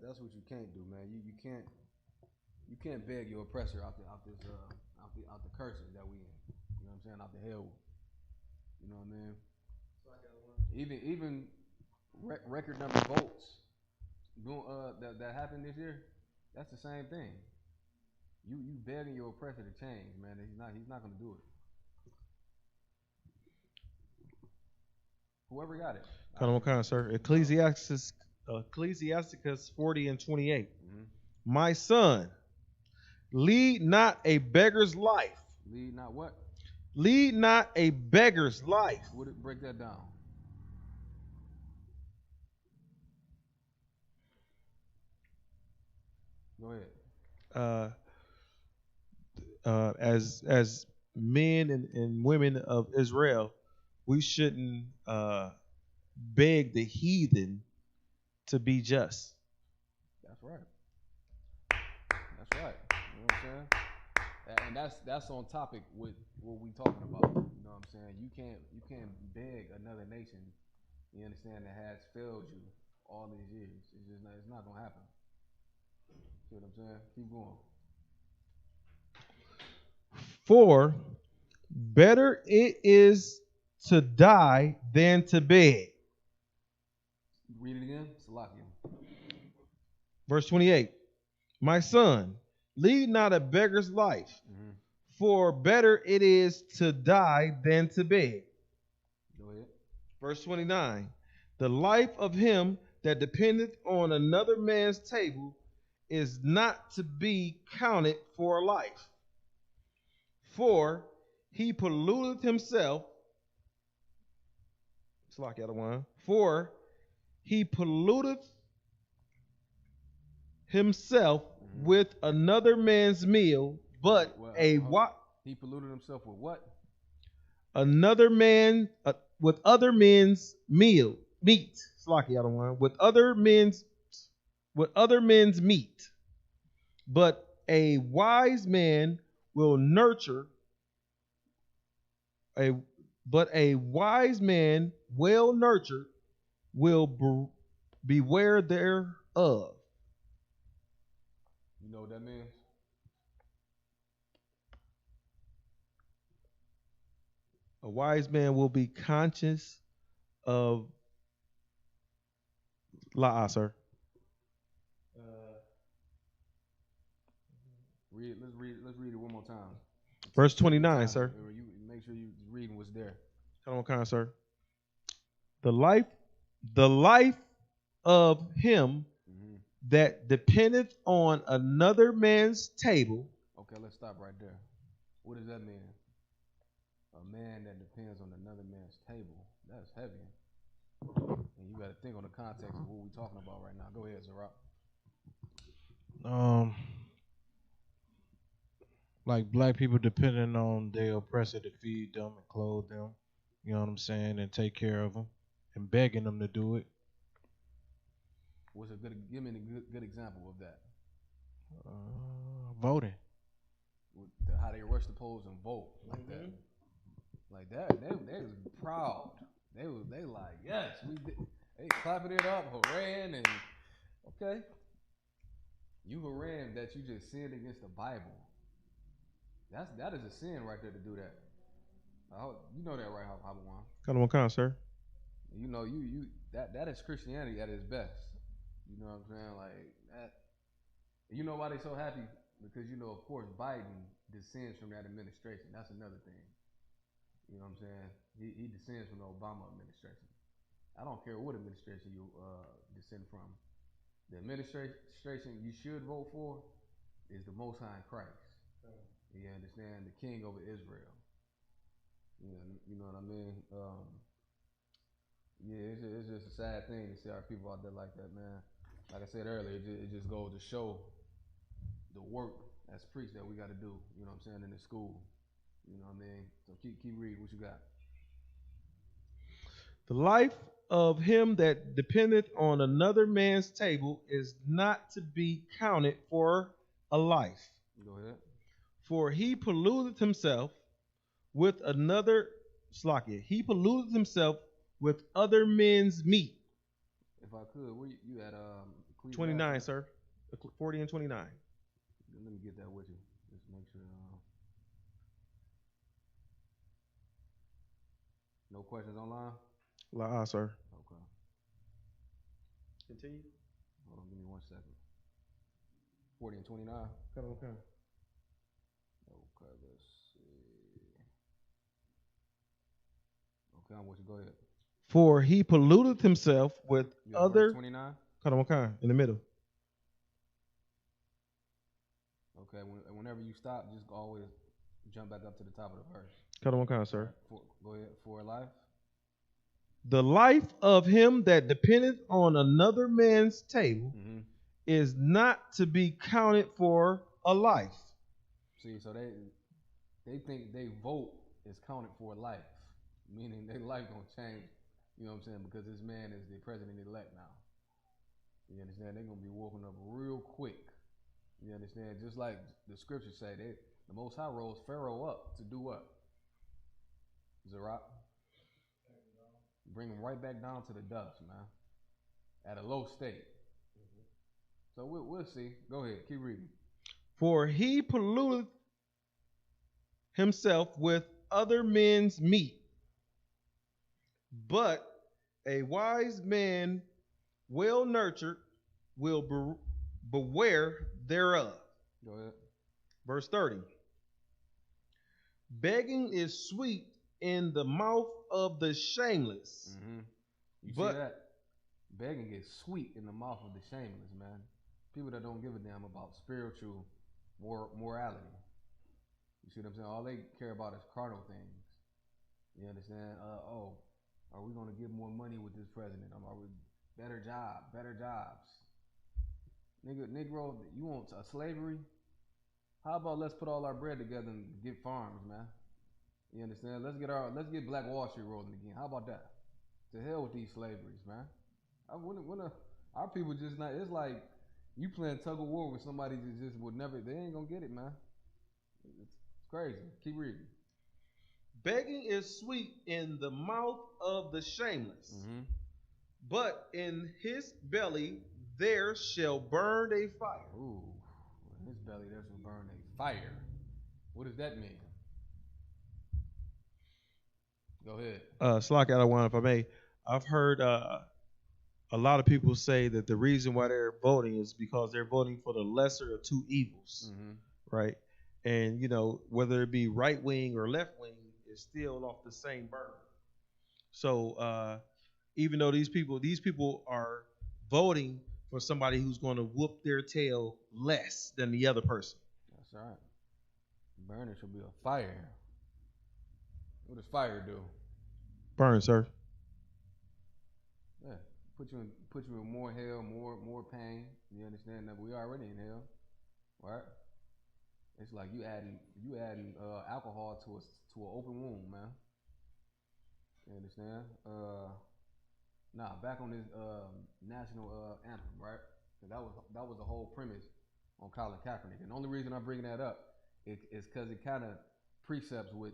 That's what you can't do, man. You can't beg your oppressor out the curses that we in. You know what I'm saying? Out the hell. You know what I mean? Even record number votes that happened this year. That's the same thing. You begging your oppressor to change, man. He's not gonna do it. Whoever got it. Kind of, sir. Ecclesiastes 40 and 28. Mm-hmm. My son, lead not a beggar's life. Lead not what? Lead not a beggar's life. Would it break that down? Go ahead. As men and women of Israel, we shouldn't beg the heathen to be just. That's right. That's right. You know what I'm saying? And that's on topic with what we talking about. You know what I'm saying? You can't beg another nation, you understand, that has failed you all these years. It's not gonna happen. See what I'm saying? Keep going. For better it is to die than to beg. Read it again. Salakia. Verse 28. My son, lead not a beggar's life, for better it is to die than to beg. Go ahead. Verse 29. The life of him that dependeth on another man's table is not to be counted for life. For he polluteth himself. For he polluteth himself with another man's meal, but he polluted himself with what? Another man with other men's meat. With other men's meat. But a wise man will nurture a wise man well nurtured will beware thereof. You know what that means? A wise man will be conscious of sir. Let's read it one more time. Verse 29, sir. You make sure you reading what's there. Come on, sir. The life of him that dependeth on another man's table. Okay, let's stop right there. What does that mean? A man that depends on another man's table. That's heavy. And you got to think on the context of what we're talking about right now. Go ahead, Zarok. Like black people depending on their oppressor to feed them and clothe them, you know what I'm saying, and take care of them, and begging them to do it. Give me a good example of that. Voting. How they rush the polls and vote like that. Like that, they was proud. They like, yes, we did. They clapping it up, hooraying, and okay. You hooraying that you just sinned against the Bible. That is a sin right there to do that. You know that, right, Habawan? Come on, sir. You know that is Christianity at its best. You know what I'm saying? Like that. You know why they so happy? Because of course, Biden descends from that administration. That's another thing. You know what I'm saying? He descends from the Obama administration. I don't care what administration you descend from. The administration you should vote for is the Most High Christ. You understand? The King over Israel. You know what I mean? It's just a sad thing to see our people out there like that, man. Like I said earlier, it just goes to show the work that's preached that we got to do. You know what I'm saying? In the school. You know what I mean? So keep reading. What you got? The life of him that dependeth on another man's table is not to be counted for a life. Go ahead. For he polluted himself with He polluted himself with other men's meat. If I could, where you at? 29, sir. 40 and 29. Let me get that with you. Just make sure. No questions online? Sir. Okay. Continue. Hold on, give me 1 second. 40 and 29. Okay. Okay, let's see. Okay, I'm with you. Go ahead. For he polluted himself with other. 29. In the middle. Okay, whenever you stop, just always jump back up to the top of the verse. Sir. Go ahead. For life. The life of him that dependeth on another man's table is not to be counted for a life. See, so they think they vote is counted for life, meaning their life gonna change. You know what I'm saying? Because this man is the president-elect now. You understand? They're gonna be woken up real quick. You understand? Just like the scriptures say, the Most High rose Pharaoh up to do what? Zarok? Bring him right back down to the dust, man. At a low state. So we'll see. Go ahead, keep reading. For he polluteth himself with other men's meat, but a wise man, well nurtured, will beware thereof. Go ahead. Verse 30. Begging is sweet in the mouth of the shameless. Mm-hmm. You But see that? Begging is sweet in the mouth of the shameless, man. People that don't give a damn about spiritual morality. You see what I'm saying? All they care about is carnal things. You understand? Are we going to get more money with this president? Are we better jobs? Negro, you want a slavery? How about let's put all our bread together and get farms, man? You understand? Let's get Black Wall Street rolling again. How about that? To hell with these slaveries, man. Our people just not. It's like you playing tug of war with somebody that just would never. They ain't gonna get it, man. It's crazy. Keep reading. Begging is sweet in the mouth of the shameless, but in his belly there shall burn a fire. Ooh, in his belly there shall burn a fire. What does that mean? Go ahead. Slack out of one, if I may. I've heard a lot of people say that the reason why they're voting is because they're voting for the lesser of two evils, right? And, you know, whether it be right wing or left wing, it's still off the same burner. So even though these people are voting for somebody who's going to whoop their tail less than the other person. That's right. Burning should be a fire. What does fire do? Burn, sir. Yeah, put you in more hell, more pain. You understand that we already in hell, right? It's like you adding alcohol to an open wound, man. You understand? Back on this national anthem, right? That was the whole premise on Colin Kaepernick, and the only reason I'm bringing that up is because it kind of precepts with,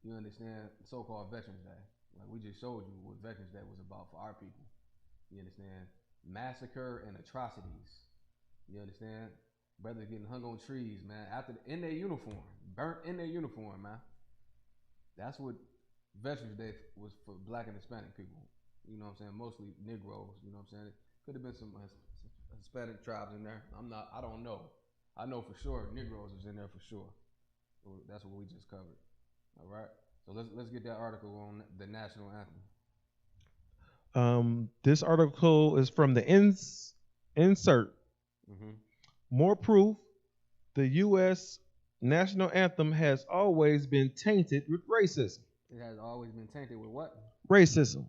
you understand, so-called Veterans Day. Like we just showed you what Veterans Day was about for our people. You understand? Massacre and atrocities. You understand? Brothers getting hung on trees, man, in their uniform, burnt in their uniform, man. That's what Veterans Day was for Black and Hispanic people. You know what I'm saying? Mostly Negroes. You know what I'm saying? It could have been some Hispanic tribes in there. I don't know. I know for sure Negroes was in there for sure. So that's what we just covered. All right. So let's get that article on the national anthem. This article is from the insert. More proof: the U.S. national anthem has always been tainted with racism. It has always been tainted with what? Racism.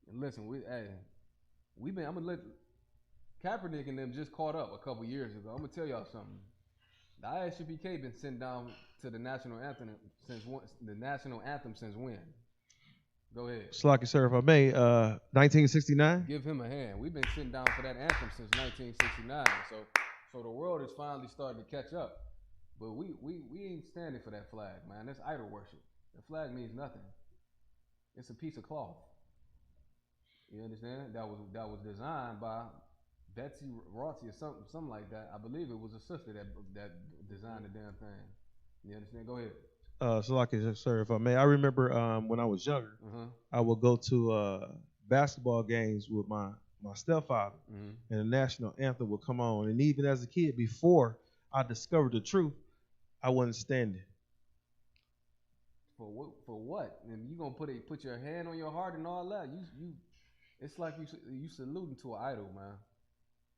And listen, I'm gonna let Kaepernick and them just caught up a couple years ago. I'm gonna tell y'all something. The ISUPK been sent down to the national anthem since when? Go ahead. Slocky, sir, if I may. 1969. Give him a hand. We've been sitting down for that anthem since 1969. So the world is finally starting to catch up. But we ain't standing for that flag, man. That's idol worship. The flag means nothing. It's a piece of cloth. You understand? That was designed by Betsy Rothsey or something like that. I believe it was a sister that designed the damn thing. You understand? Go ahead. Slocky, sir, if I may. I remember when I was younger, I would go to basketball games with my stepfather, and the national anthem would come on. And even as a kid, before I discovered the truth, I wasn't standing. For what? And you gonna put your hand on your heart and all that? You it's like you saluting to an idol, man.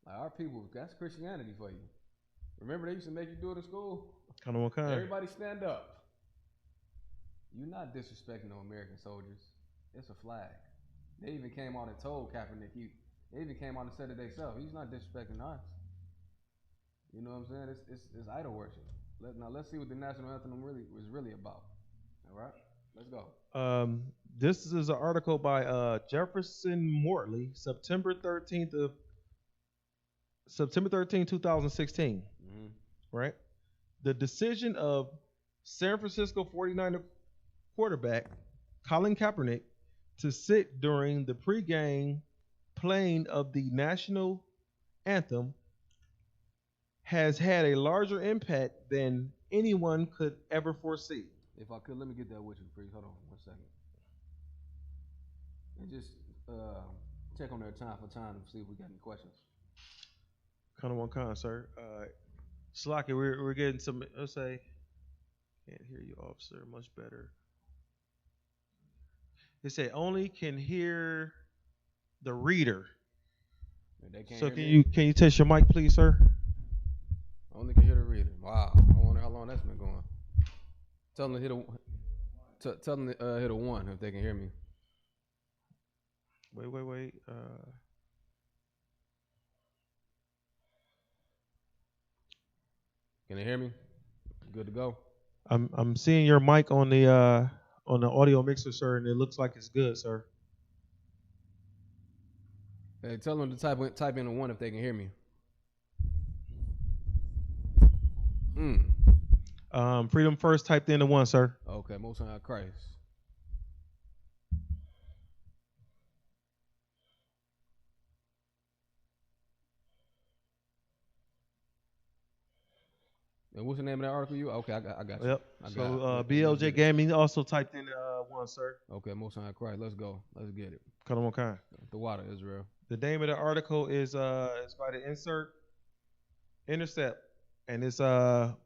Like our people, that's Christianity for you. Remember they used to make you do it in school? Kind of what kind? Everybody stand up. You're not disrespecting no American soldiers. It's a flag. They even came out and told Kaepernick. They even came out and said it themselves. He's not disrespecting us. You know what I'm saying? It's idol worship. Let's see what the national anthem is really about. All right, let's go. This is an article by Jefferson Morley, September 13th, 2016. Right? The decision of San Francisco 49er quarterback Colin Kaepernick to sit during the pregame playing of the national anthem has had a larger impact than anyone could ever foresee. If I could, let me get that with you, please. Hold on 1 second. And just check on their time for time to see if we got any questions. Kind of one kind, sir. Slocky, we're getting some. Let's say, can't hear you, officer. Much better. They say only can hear the reader. They can't So hear can you test your mic, please, sir? Only can hear the reader. Wow. I wonder how long that's been going. Tell them to hit hit a 1 if they can hear me. Wait. Can they hear me? Good to go. I'm seeing your mic on the audio mixer, sir, and it looks like it's good, sir. Hey, tell them to type in a 1 if they can hear me. Freedom First typed in the 1, sir. Okay, Most High Christ. And what's the name of that article you? Okay, I got you. Yep. So BLJ Gaming also typed in 1, sir. Okay, Most High Christ. Let's go. Let's get it. Come on, kind. The water, Israel. The name of the article is it's by the Intercept, and it's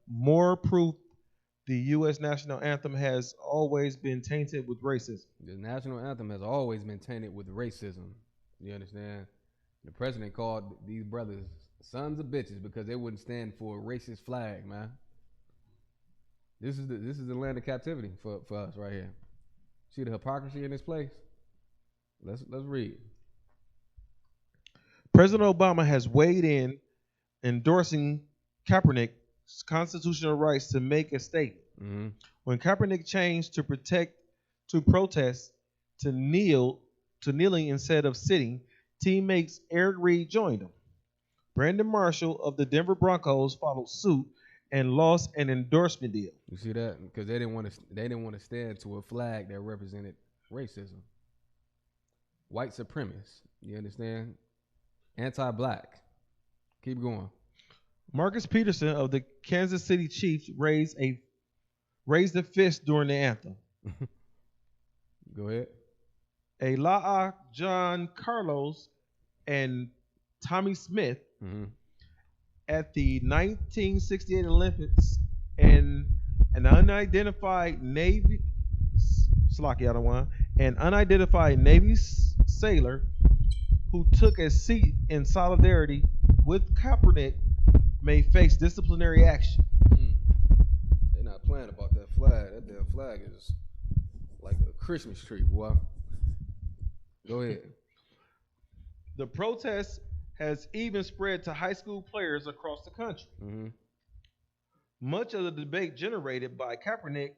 more proof the U.S. national anthem has always been tainted with racism. The national anthem has always been tainted with racism. You understand? The president called these brothers sons of bitches because they wouldn't stand for a racist flag, man. This is the land of captivity for us right here. See the hypocrisy in this place? Let's read. President Obama has weighed in, endorsing Kaepernick's constitutional rights to make a statement. Mm-hmm. When Kaepernick changed to protest to kneeling instead of sitting, teammates Eric Reed joined him. Brandon Marshall of the Denver Broncos followed suit and lost an endorsement deal. You see that? Because they didn't want to stand to a flag that represented racism, white supremacists. You understand? Anti-black. Keep going. Marcus Peterson of the Kansas City Chiefs raised a fist during the anthem. Go ahead. Elijah John Carlos and Tommy Smith at the 1968 Olympics, and an unidentified Navy sailor who took a seat in solidarity with Kaepernick may face disciplinary action. They're not playing about that flag. That damn flag is like a Christmas tree, boy. Go ahead. The protest has even spread to high school players across the country. Mm-hmm. Much of the debate generated by Kaepernick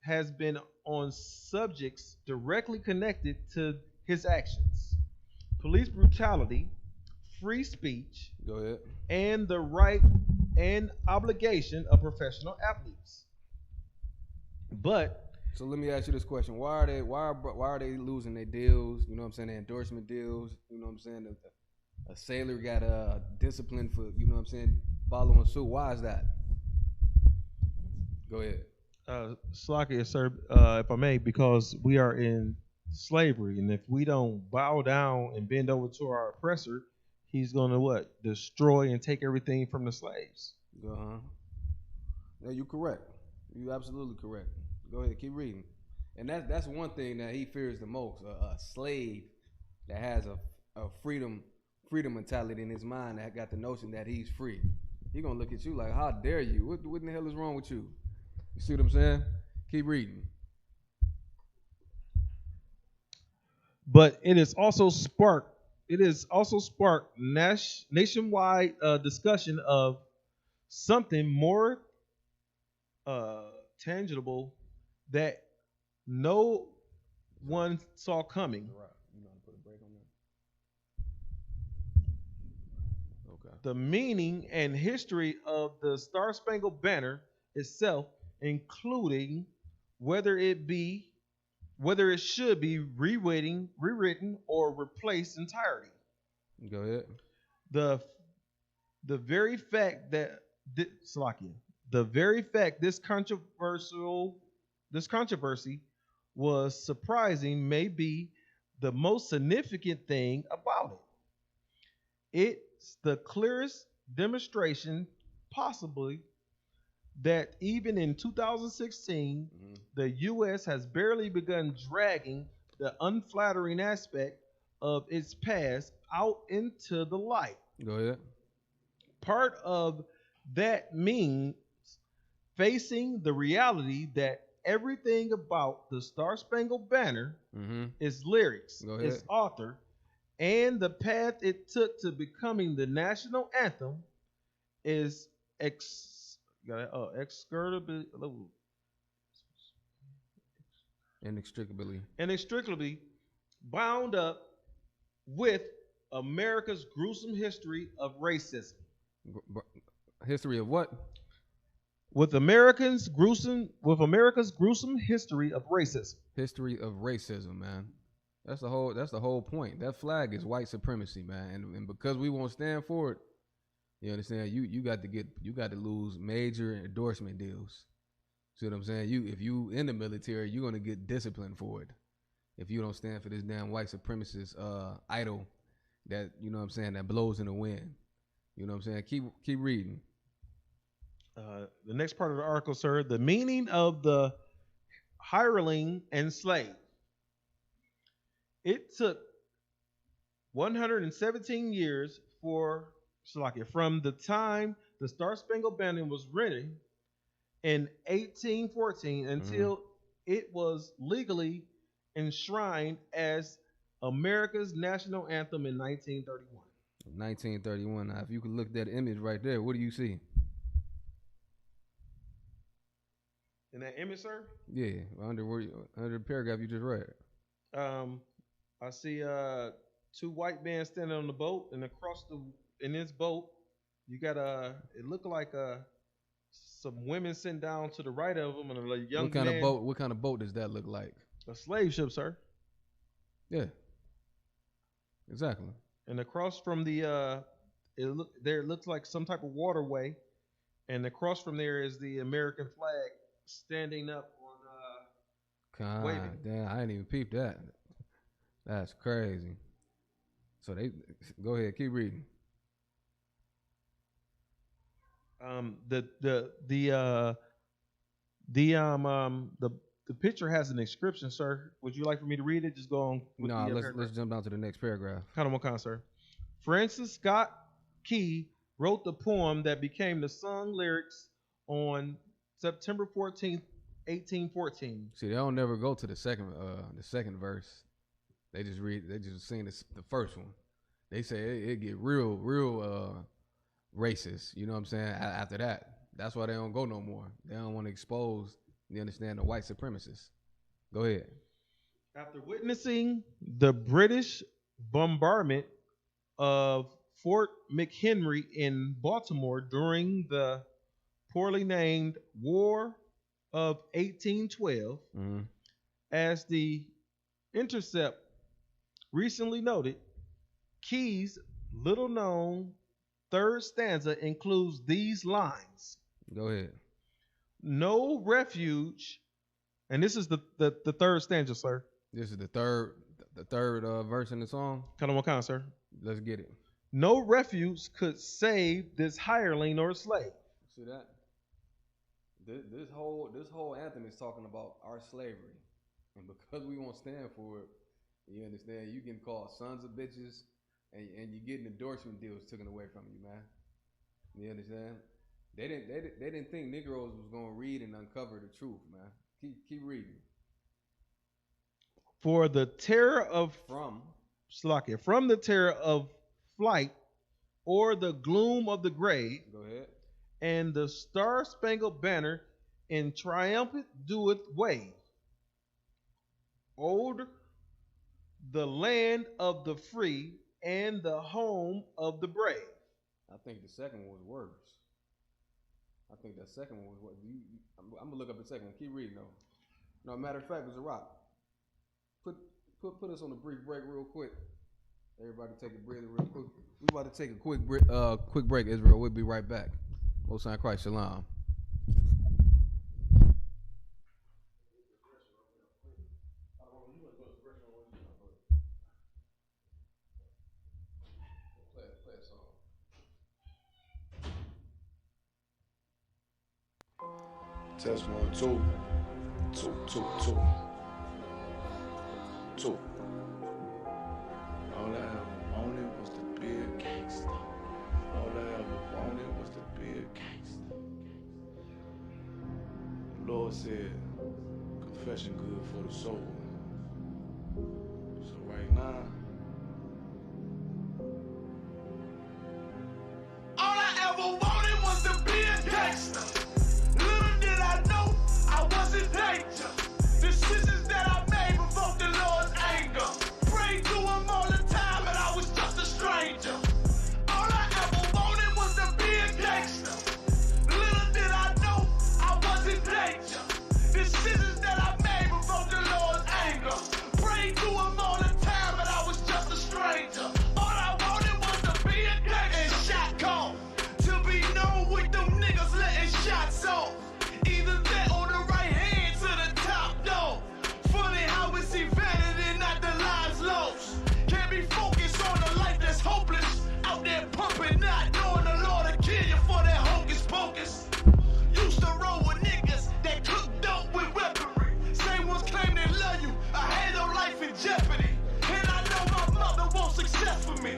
has been on subjects directly connected to his actions: police brutality, free speech, go ahead, and the right and obligation of professional athletes. But so let me ask you this question: Why are they losing their deals? You know what I'm saying? Their endorsement deals. You know what I'm saying? A sailor got disciplined for, you know what I'm saying, following suit. Why is that? Go ahead. Slocky, sir, if I may, because we are in slavery, and if we don't bow down and bend over to our oppressor, he's going to what? Destroy and take everything from the slaves. Uh-huh. Yeah, you're correct. You're absolutely correct. Go ahead, keep reading. And that's one thing that he fears the most: a slave that has a freedom mentality in his mind, that got the notion that he's free. He gonna look at you like, how dare you? What in the hell is wrong with you? You see what I'm saying? Keep reading. But it has also sparked nationwide discussion of something more tangible that no one saw coming. The meaning and history of the Star-Spangled Banner itself, including whether it should be rewritten or replaced entirely. Go ahead. The very fact that The very fact this controversy was surprising may be the most significant thing about it. It's the clearest demonstration possibly that even in 2016, the U.S. has barely begun dragging the unflattering aspect of its past out into the light. Go ahead. Part of that means facing the reality that everything about the Star Spangled Banner, its lyrics, its author, and the path it took to becoming the national anthem is inextricably bound up with America's gruesome history of racism. History of what? With America's gruesome history of racism. History of racism, man. That's the whole point. That flag is white supremacy, man. And because we won't stand for it, you understand? You got to lose major endorsement deals. See what I'm saying? If you in the military, you're gonna get disciplined for it. If you don't stand for this damn white supremacist idol that, you know what I'm saying, that blows in the wind. You know what I'm saying? Keep reading. The next part of the article, sir, the meaning of the hireling and slave. It took 117 years from the time the Star Spangled Banner was written in 1814 until it was legally enshrined as America's national anthem in 1931. 1931. Now, if you could look at that image right there, what do you see? In that image, sir? Yeah, under the paragraph you just read. I see two white men standing on the boat, and in this boat, you got it looked like some women sitting down to the right of them, and a young man. What kind of boat does that look like? A slave ship, sir. Yeah. Exactly. And across from the it looks like some type of waterway, and across from there is the American flag standing up on waving. Damn, I didn't even peep that. That's crazy. So they go ahead, keep reading. The picture has an inscription, sir. Would you like for me to read it? Just go on. No, let's jump down to the next paragraph. Kind of sir. Francis Scott Key wrote the poem that became the song lyrics on September 14th, 1814. See, they don't never go to the second verse. They just sing the first one. They say it get real racist. You know what I'm saying? After that, that's why they don't go no more. They don't want to expose, you understand, the white supremacists. Go ahead. After witnessing the British bombardment of Fort McHenry in Baltimore during the poorly named War of 1812, as the Intercept recently noted, Key's little-known third stanza includes these lines. Go ahead. No refuge, and this is the third stanza, sir. This is the third verse in the song. Kind of, sir. Let's get it. No refuge could save this hireling or slave. See that? This whole anthem is talking about our slavery, and because we won't stand for it, you understand, you getting called sons of bitches, and you getting endorsement deals taken away from you, man. You understand? They didn't think Negroes was gonna read and uncover the truth, man. Keep reading. For the terror of from the terror of flight or the gloom of the grave. Go ahead. And the Star-Spangled Banner in triumphant doeth wave. Old the land of the free and the home of the brave. I think the second one was worse. I think that second one was what I'm gonna look up the second one. Keep reading though. No, matter of fact, it's a rock. Put us on a brief break real quick. Everybody take a breather real quick. We about to take a quick break, Israel. We'll be right back. Most High Christ, Shalom. Test 1, 2. 2, 2, 2. 2. All I ever wanted was to be a gangster. All I ever wanted was to be a gangster. The Lord said, confession good for the soul. So right now, all I ever wanted was to be a gangster. Little did I know I was in danger. Decisions that I made provoked the Lord's anger. Prayed to him all the time and I was just a stranger. All I ever wanted was to be a gangster. Little did I know I was in danger. Decisions that I made provoked the Lord's anger. Prayed to him all the time and I was just a stranger. All I wanted was to be a gangster. And shot call. To be known with them niggas letting shots off. Either that or the right hand to the top dog. Funny how we see vanity, not the lives lost. Can't be focused on a life that's hopeless. Out there pumping, not knowing the Lord will kill you for that hocus pocus. Used to roll with niggas that cook dope with weaponry. Same ones claim they love you. I had no life in jeopardy. And I know my mother wants success for me.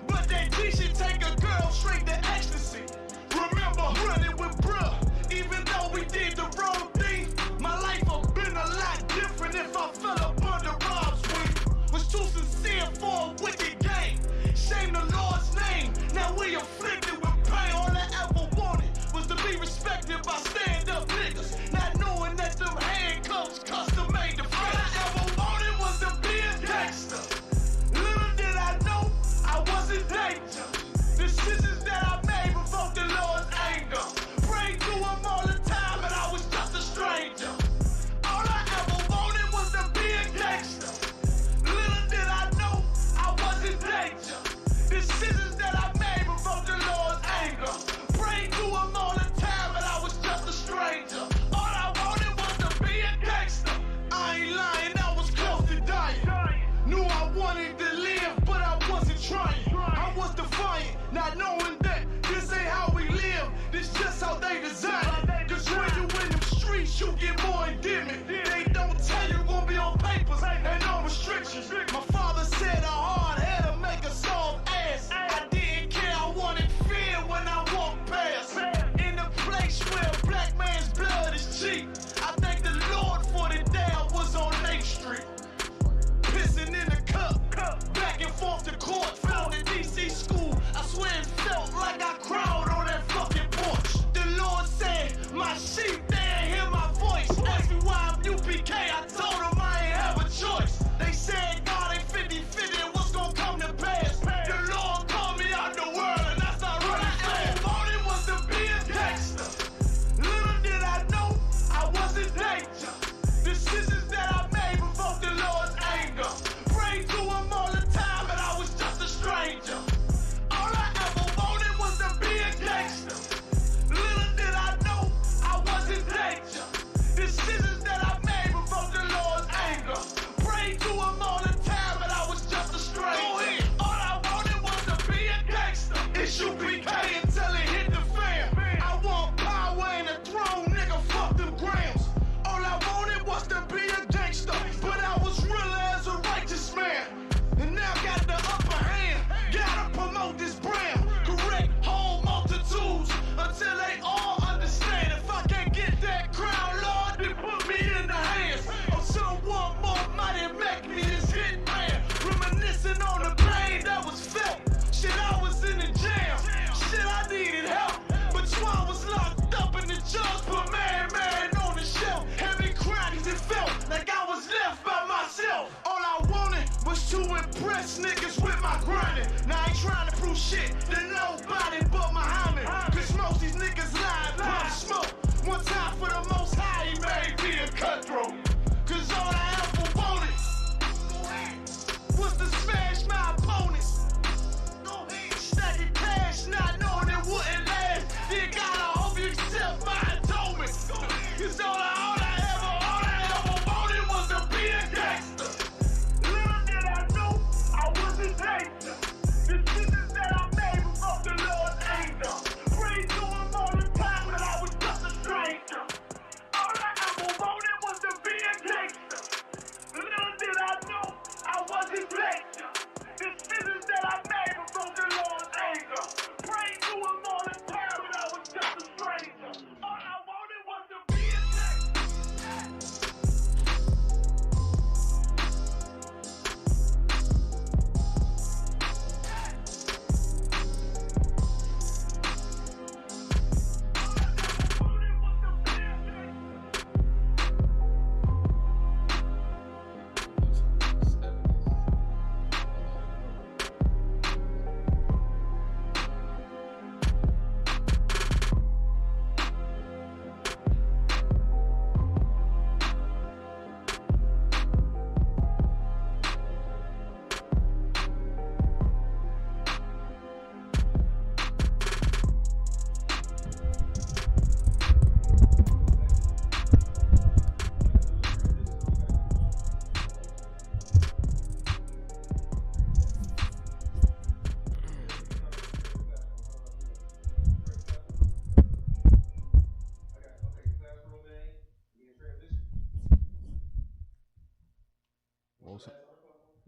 But that G should take a girl straight to ecstasy. Remember running with bruh. Even though we did the wrong thing, my life would've been a lot different if I fell up under Rob's wing. Was too sincere for a wicked game. Shame the Lord's name. Now we afflicted with pain. All I ever wanted was to be respected by stand-up niggas. Not knowing that them handcuffs custom made to fit. All I ever wanted was to be a gangster. Little did I know I was in danger. Decisions that I made provoked the Lord's anger. Prayed to him all the time and I was just a stranger. All I ever wanted was to be a gangster. Little did I know I was in danger. Decisions that I made provoked the Lord's anger. Prayed to him all the time and I was just a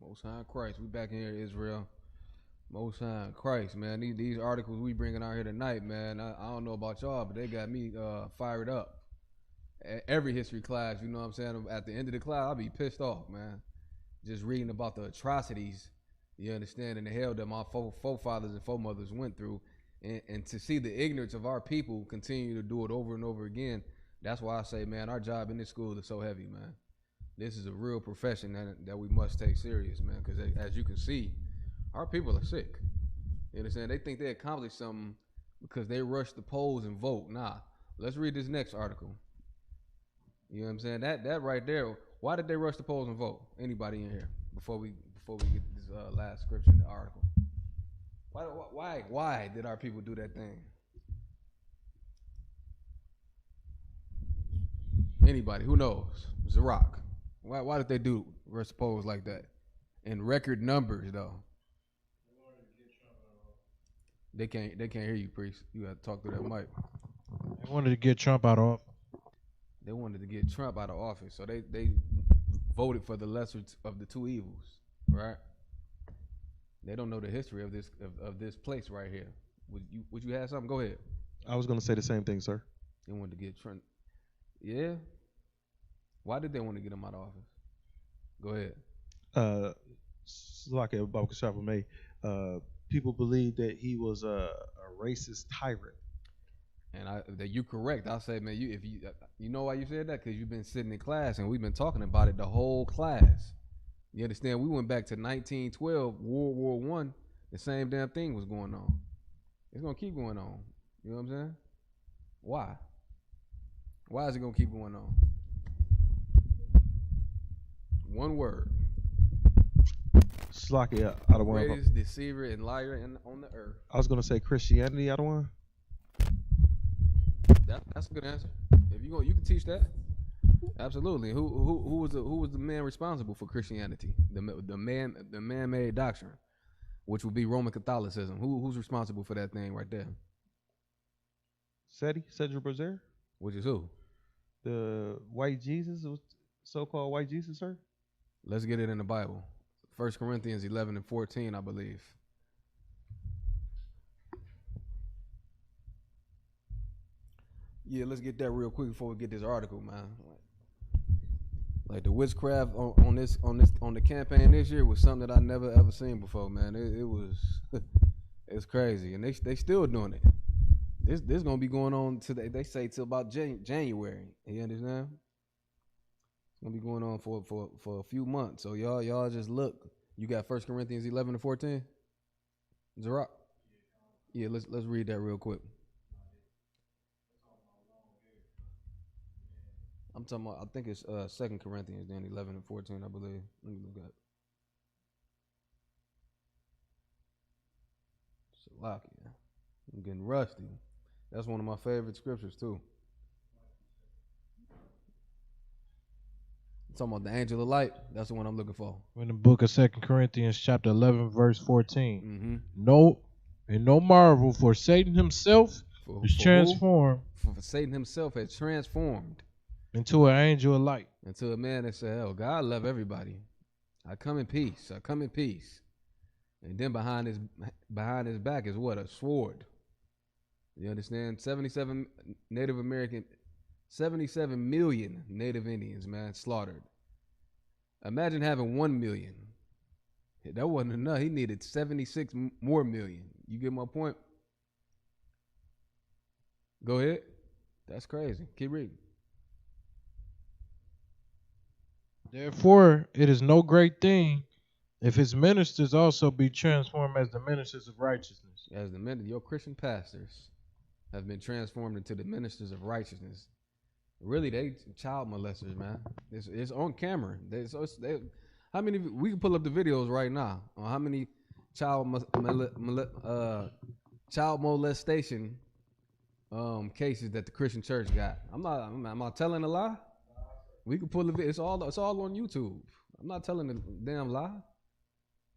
Most High in Christ. We back in here, Israel. Most High in Christ, man. These articles we bringing out here tonight, man. I don't know about y'all, but they got me fired up. Every history class, you know what I'm saying? At the end of the class, I'll be pissed off, man. Just reading about the atrocities, you understand, and the hell that my forefathers and foremothers went through. And to see the ignorance of our people continue to do it over and over again, that's why I say, man, our job in this school is so heavy, man. This is a real profession that we must take serious, man, because as you can see, our people are sick. You understand? They think they accomplished something because they rushed the polls and vote. Nah, let's read this next article. You know what I'm saying? That right there, why did they rush the polls and vote? Anybody in here before we get this last scripture in the article? Why did our people do that thing? Anybody who knows? Zarok. Why did they do rush the polls like that? In record numbers, though. They can't hear you, priest. You got to talk through that mic. They wanted to get Trump out of office. They wanted to get Trump out of office, so they voted for the lesser of the two evils, right? They don't know the history of this place right here. Would you have something? Go ahead. I was going to say the same thing, sir. They wanted to get Trump. Yeah. Why did they want to get him out of office? Go ahead. Like Abu May, people believe that he was a racist tyrant. And that you correct. I'll say, man, you know why you said that? Because you've been sitting in class and we've been talking about it the whole class. You understand? We went back to 1912, World War I. The same damn thing was going on. It's gonna keep going on. You know what I'm saying? Why? Why is it gonna keep going on? One word. Slocky out of one. Greatest deceiver and liar on the earth. I was gonna say Christianity out of one. That's a good answer. If you can teach that, absolutely. Who was the man responsible for Christianity? The man-made doctrine, which would be Roman Catholicism. Who's responsible for that thing right there? Cedric Brazier. Which is who? The white Jesus, so-called white Jesus, sir. Let's get it in the Bible. 1 Corinthians 11 and 14, I believe. Yeah, let's get that real quick before we get this article, man. Like the witchcraft on the campaign this year was something that I never ever seen before, man. It was it's crazy, and they still doing it. This gonna be going on today. They say till about January. You understand? It's gonna be going on for a few months. So y'all just look. You got 1 Corinthians 11 and 14. Zarok. Yeah, let's read that real quick. I'm talking about, I think it's 2 Corinthians, then 11 and 14, I believe. Let me look at it. Salakia. I'm getting rusty. That's one of my favorite scriptures, too. I'm talking about the angel of light. That's the one I'm looking for. In the book of 2 Corinthians, chapter 11, verse 14. Mm-hmm. No marvel, for Satan himself is transformed. For Satan himself has transformed into an angel of light. Into a man that said, "Hell, God love everybody. I come in peace. I come in peace." And then behind his back is what? A sword. You understand? 77 million Native Indians, man, slaughtered. Imagine having 1 million. That wasn't enough. He needed 76 more million. You get my point? Go ahead. That's crazy. Keep reading. Therefore, it is no great thing if his ministers also be transformed as the ministers of righteousness. As your Christian pastors have been transformed into the ministers of righteousness. Really, they child molesters, man. It's on camera. How many? We can pull up the videos right now on how many child molestation cases that the Christian church got. Am I telling a lie? We can pull the. It's all on YouTube. I'm not telling a damn lie.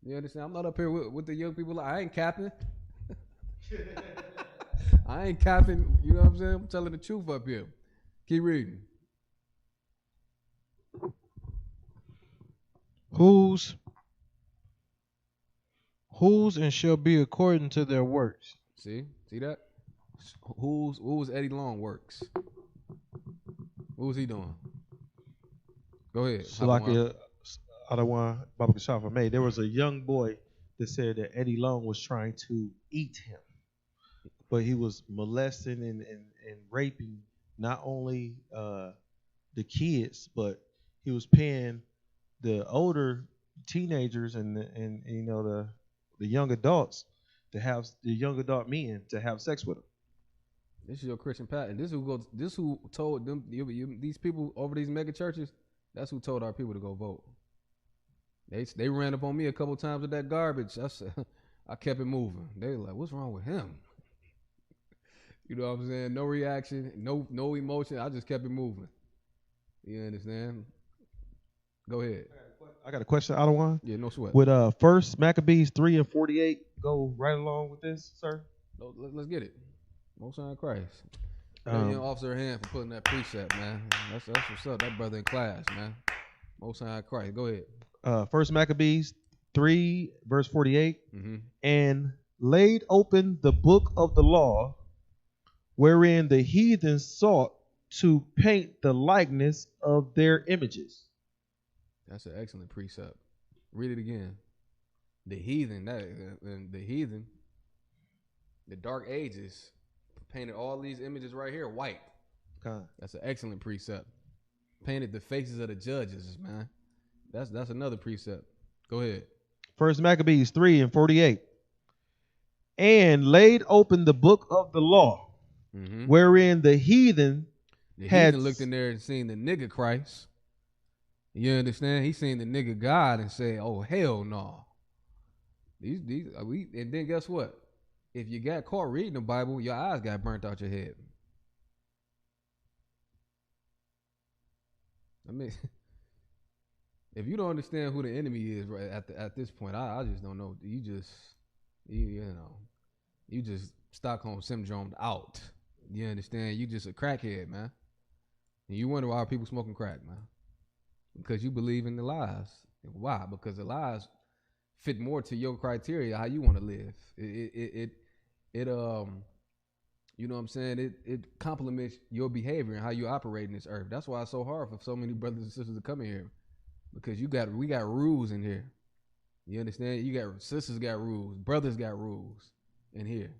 You understand? I'm not up here with the young people. I ain't capping. I ain't capping. You know what I'm saying? I'm telling the truth up here. Keep reading. Whose Whose and shall be according to their works. See that? Who's Eddie Long works? What was he doing? Go ahead. Salakia, I don't want Baba Kashafa made. There was a young boy that said that Eddie Long was trying to eat him, but he was molesting and raping not only the kids, but he was paying the older teenagers and you know the young adults to have the young adult men to have sex with him. This is your Christian pattern. This who told them these people over these mega churches. That's who told our people to go vote. They ran up on me a couple times with that garbage. I kept it moving. They were like, "What's wrong with him?" You know what I'm saying? No reaction, no emotion. I just kept it moving. You understand? Go ahead. I got a question, Adawan. Yeah, no sweat. With 1 Maccabees 3:48 go right along with this, sir? Let's get it. Most High Christ. Officer Hand for putting that precept, man. That's what's up. That brother in class, man. Most High Christ. Go ahead. 1 Maccabees 3 verse 48. Mm-hmm. And laid open the book of the law, wherein the heathen sought to paint the likeness of their images. That's an excellent precept. Read it again. The heathen, the dark ages painted all these images right here white. That's an excellent precept. Painted the faces of the judges, man. That's another precept. Go ahead. 1 Maccabees 3:48. And laid open the book of the law, Mm-hmm. wherein the heathen heathen looked in there and seen the nigga Christ. You understand? He seen the nigga God and said, "Oh hell no." And then guess what? If you got caught reading the Bible, your eyes got burnt out your head. I mean, if you don't understand who the enemy is right at this point, I just don't know. You just Stockholm syndrome out. You understand? You just a crackhead, man. And you wonder why people smoking crack, man. Because you believe in the lies. Why? Because the lies fit more to your criteria, how you want to live. It you know what I'm saying? It complements your behavior and how you operate in this earth. That's why it's so hard for so many brothers and sisters to come in here. Because we got rules in here. You understand? You got sisters got rules, brothers got rules in here.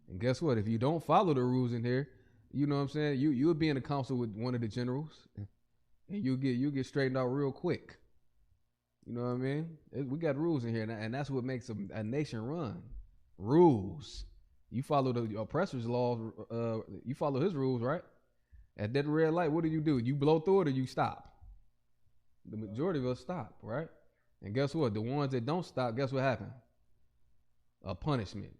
And guess what? If you don't follow the rules in here, you know what I'm saying? You'll be in a council with one of the generals, and you'll get straightened out real quick. You know what I mean? We got rules in here, and that's what makes a nation run. Rules. You follow the oppressor's laws. You follow his rules, right? At that red light, what do? You blow through it or you stop? The majority of us stop, right? And guess what? The ones that don't stop, guess what happened? A punishment.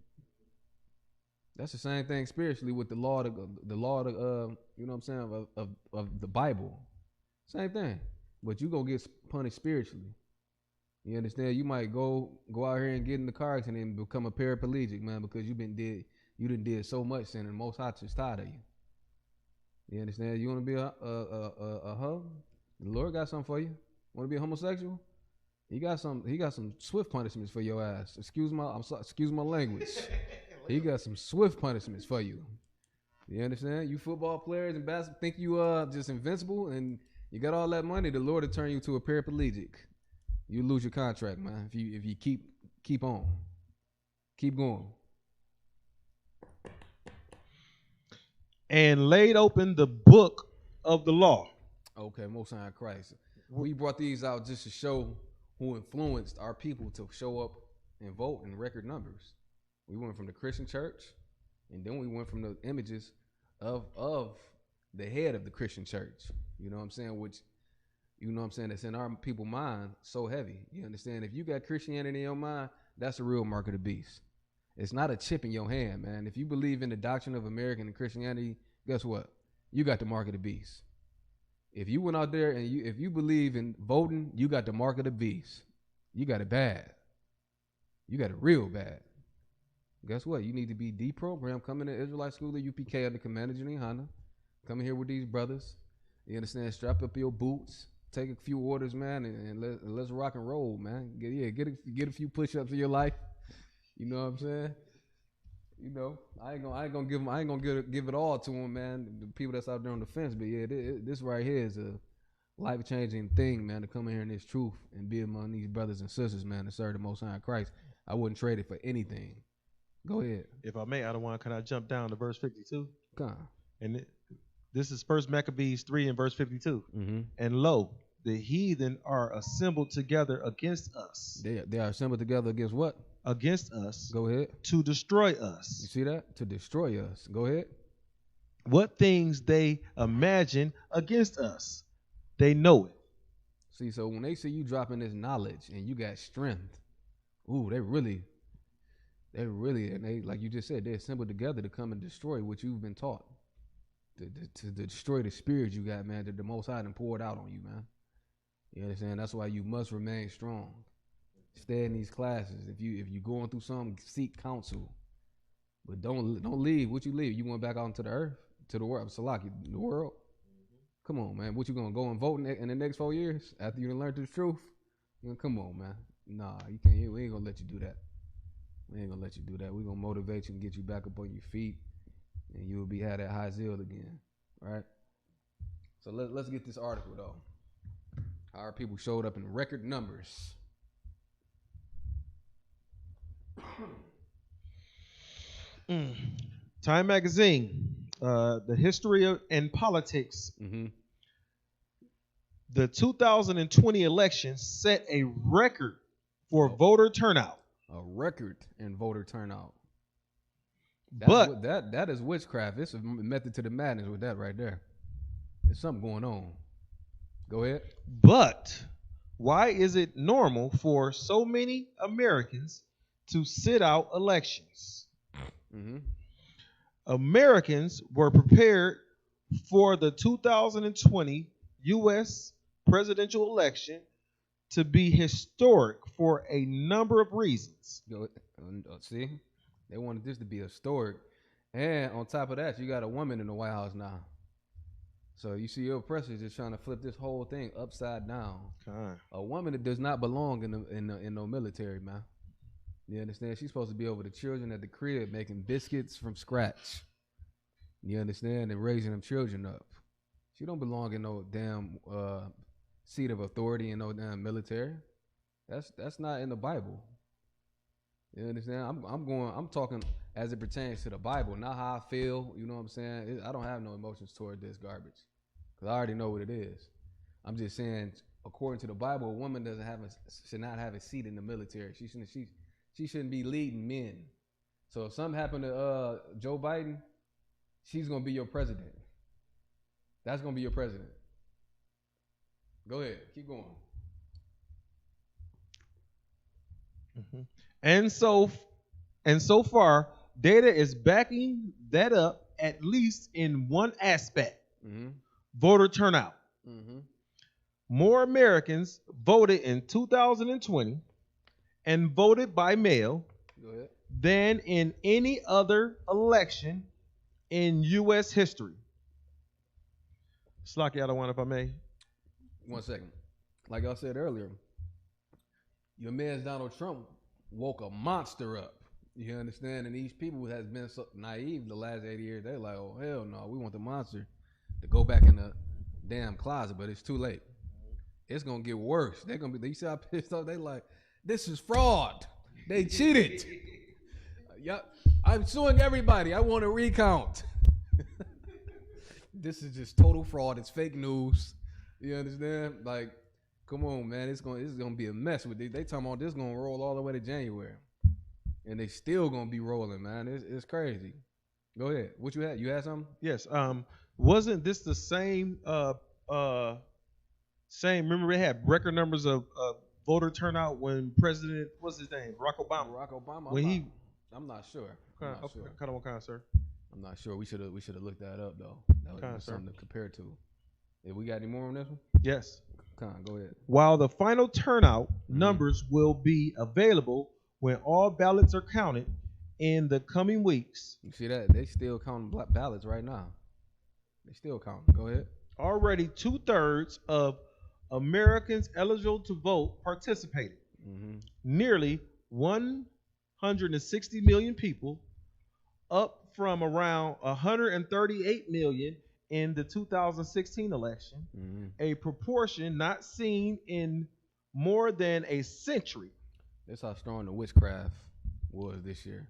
That's the same thing spiritually with the law, you know what I'm saying, of the Bible. Same thing. But you gonna get punished spiritually. You understand? You might go out here and get in the car accident and become a paraplegic, man, because you done did so much sin and the Most High just tired of you. You understand? You wanna be a hoe? The Lord got something for you. Want to be a homosexual? He got some swift punishments for your ass. Excuse my language. He got some swift punishments for you. You understand? You football players and basketball think you just invincible and you got all that money. The Lord will turn you to a paraplegic. You lose your contract, man. If you keep on, keep going. And laid open the book of the law. Okay, Most High Christ. We brought these out just to show who influenced our people to show up and vote in record numbers. We went from the Christian church, and then we went from the images of the head of the Christian church. You know what I'm saying? Which, you know what I'm saying, that's in our people's mind so heavy. You understand? If you got Christianity in your mind, that's the real mark of the beast. It's not a chip in your hand, man. If you believe in the doctrine of American and Christianity, guess what? You got the mark of the beast. If you went out there and if you believe in voting, you got the mark of the beast. You got it bad. You got it real bad. Guess what? You need to be deprogrammed. Come into Israelite School at UPK under Commander Janine Hanna. Come in here with these brothers. You understand? Strap up your boots. Take a few orders, man, and let's rock and roll, man. Get a few push-ups in your life. You know what I'm saying? You know, I ain't gonna give it all to them, man. The people that's out there on the fence, but yeah, this right here is a life changing thing, man. To come in here in this truth and be among these brothers and sisters, man, to serve the Most High Christ. I wouldn't trade it for anything. Go ahead. If I may, I don't want. Can I jump down to verse 52? Come on. And this is First Maccabees 3 and verse 52. Mm-hmm. And lo, the heathen are assembled together against us. They are assembled together against what? Against us. Go ahead. To destroy us. You see that? To destroy us. Go ahead. What things they imagine against us, they know it. See, so when they see you dropping this knowledge and you got strength, ooh, they really, and they, like you just said, they assembled together to come and destroy what you've been taught. To destroy the spirit you got, man, that the Most High done poured out on you, man. You understand? That's why you must remain strong. Stay in these classes. If you going through something, seek counsel. But don't leave. What you leave? You went back out into the earth, to the world, Salaki, the world. Come on, man. What you gonna go and vote in the next 4 years after you done learned the truth? Come on, man. Nah, you can't. We ain't gonna let you do that. We ain't gonna let you do that. We gonna motivate you and get you back up on your feet, and you will have that high zeal again, right? So let's get this article though. Our people showed up in record numbers. Time Magazine, the history of and politics. Mm-hmm. The 2020 election set a record for voter turnout. A record in voter turnout. That is witchcraft. It's a method to the madness with that right there. There's something going on. Go ahead. But why is it normal for so many Americans to sit out elections? Mm-hmm. Americans were prepared for the 2020 U.S. presidential election to be historic for a number of reasons. See, they wanted this to be historic, and on top of that, you got a woman in the White House now. So you see, your oppressors just trying to flip this whole thing upside down. A woman that does not belong in no military, man. You understand? She's supposed to be over the children at the crib making biscuits from scratch. You understand? And raising them children up. She don't belong in no damn seat of authority in no damn military. That's not in the Bible. You understand? I'm talking as it pertains to the Bible, not how I feel. You know what I'm saying? I don't have no emotions toward this garbage because I already know what it is. I'm just saying, according to the Bible, a woman should not have a seat in the military. She shouldn't be leading men. So if something happened to Joe Biden, she's gonna be your president. That's gonna be your president. Go ahead, keep going. Mm-hmm. And so far, data is backing that up, at least in one aspect: voter turnout. Mm-hmm. More Americans voted in 2020 and voted by mail than in any other election in U.S. history. Slocky, I don't want, if I may. 1 second. Like I said earlier, your man's Donald Trump woke a monster up. You understand? And these people has been so naive the last 80 years. They're like, oh, hell no, we want the monster to go back in the damn closet, but it's too late. It's going to get worse. They're going to be, you see how pissed off? They like, this is fraud. They cheated. I'm suing everybody. I want a recount. This is just total fraud. It's fake news. You understand? Like, come on, man. This is gonna be a mess. With they talking about this gonna roll all the way to January, and they still gonna be rolling, man. It's crazy. Go ahead. What you had? You had something? Yes. Wasn't this the same? Remember, they had record numbers of voter turnout when President, what's his name, Barack Obama. I'm not sure. Kind of what kind, sir? I'm not sure. We should have looked that up though. That would be something to compare to. If we got any more on this one? Yes. Go ahead. While the final turnout numbers will be available when all ballots are counted in the coming weeks. You see that? They still counting ballots right now. They still counting. Go ahead. Already 2/3 of Americans eligible to vote participated. Mm-hmm. Nearly 100 160 million people, up from around 138 million in the 2016 election, a proportion not seen in more than a century. That's how strong the witchcraft was this year.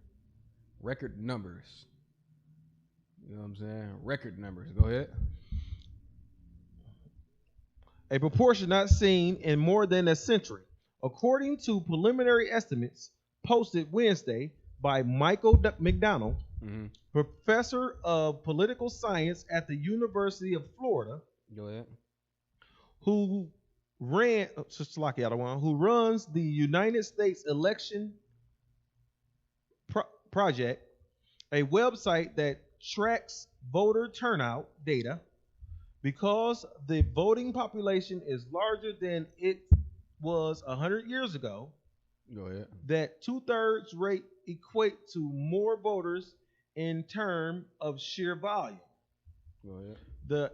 Record numbers. You know what I'm saying? Record numbers. Go ahead. A proportion not seen in more than a century. According to preliminary estimates posted Wednesday by Michael McDonald, professor of political science at the University of Florida, Go ahead. who runs the United States Election Project, a website that tracks voter turnout data. Because the voting population is larger than it was 100 years ago, Go ahead. that 2/3 rate equate to more voters in terms of sheer volume. Go ahead. The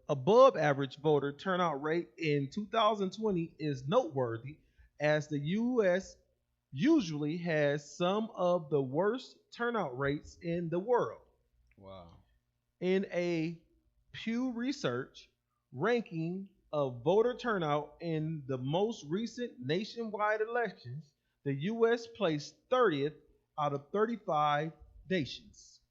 above average voter turnout rate in 2020 is noteworthy, as the U.S. usually has some of the worst turnout rates in the world. Wow. In a Pew Research ranking of voter turnout in the most recent nationwide elections, the U.S. placed 30th out of 35 nations.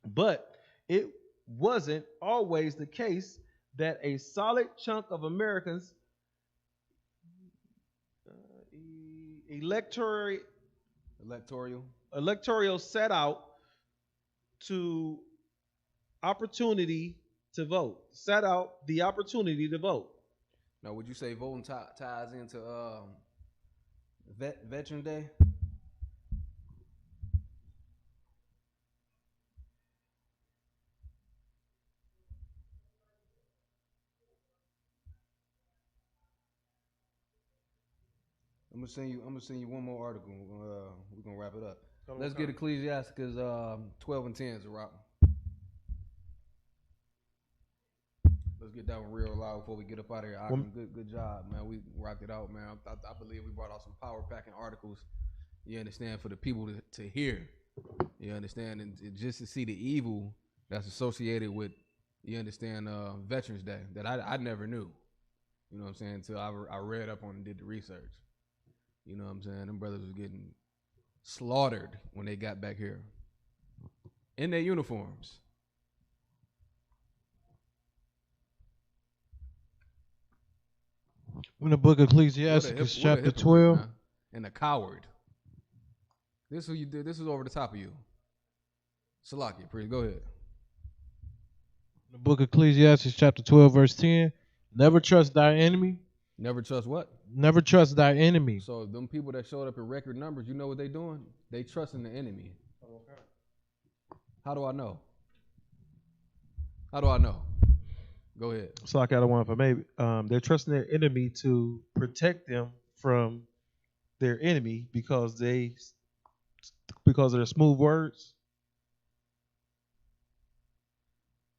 But it wasn't always the case that a solid chunk of Americans electoral set out to opportunity to vote. Set out the opportunity to vote. Now, would you say voting ties into Veteran Day? I'm gonna send you one more article. We're gonna wrap it up. Let's get Ecclesiasticus 12 and 10, Rock. Let's get that one real loud before we get up out of here. Good job, man. We rocked it out, man. I believe we brought out some power packing articles. You understand, for the people to hear. You understand, and just to see the evil that's associated with, you understand, Veterans Day that I never knew. You know what I'm saying? Until I read up on and did the research. You know what I'm saying? Them brothers was getting slaughtered when they got back here in their uniforms. In the book of Ecclesiastes, chapter 12. And a coward. This is what you did. This is over the top of you. Salaki, please go ahead. In the book of Ecclesiastes, chapter 12, verse 10. Never trust thy enemy. Never trust what? Never trust thy enemy. So them people that showed up in record numbers, you know what they doing? They trusting the enemy. Okay. How do I know? Go ahead. So I got one for maybe. They're trusting their enemy to protect them from their enemy because of their smooth words.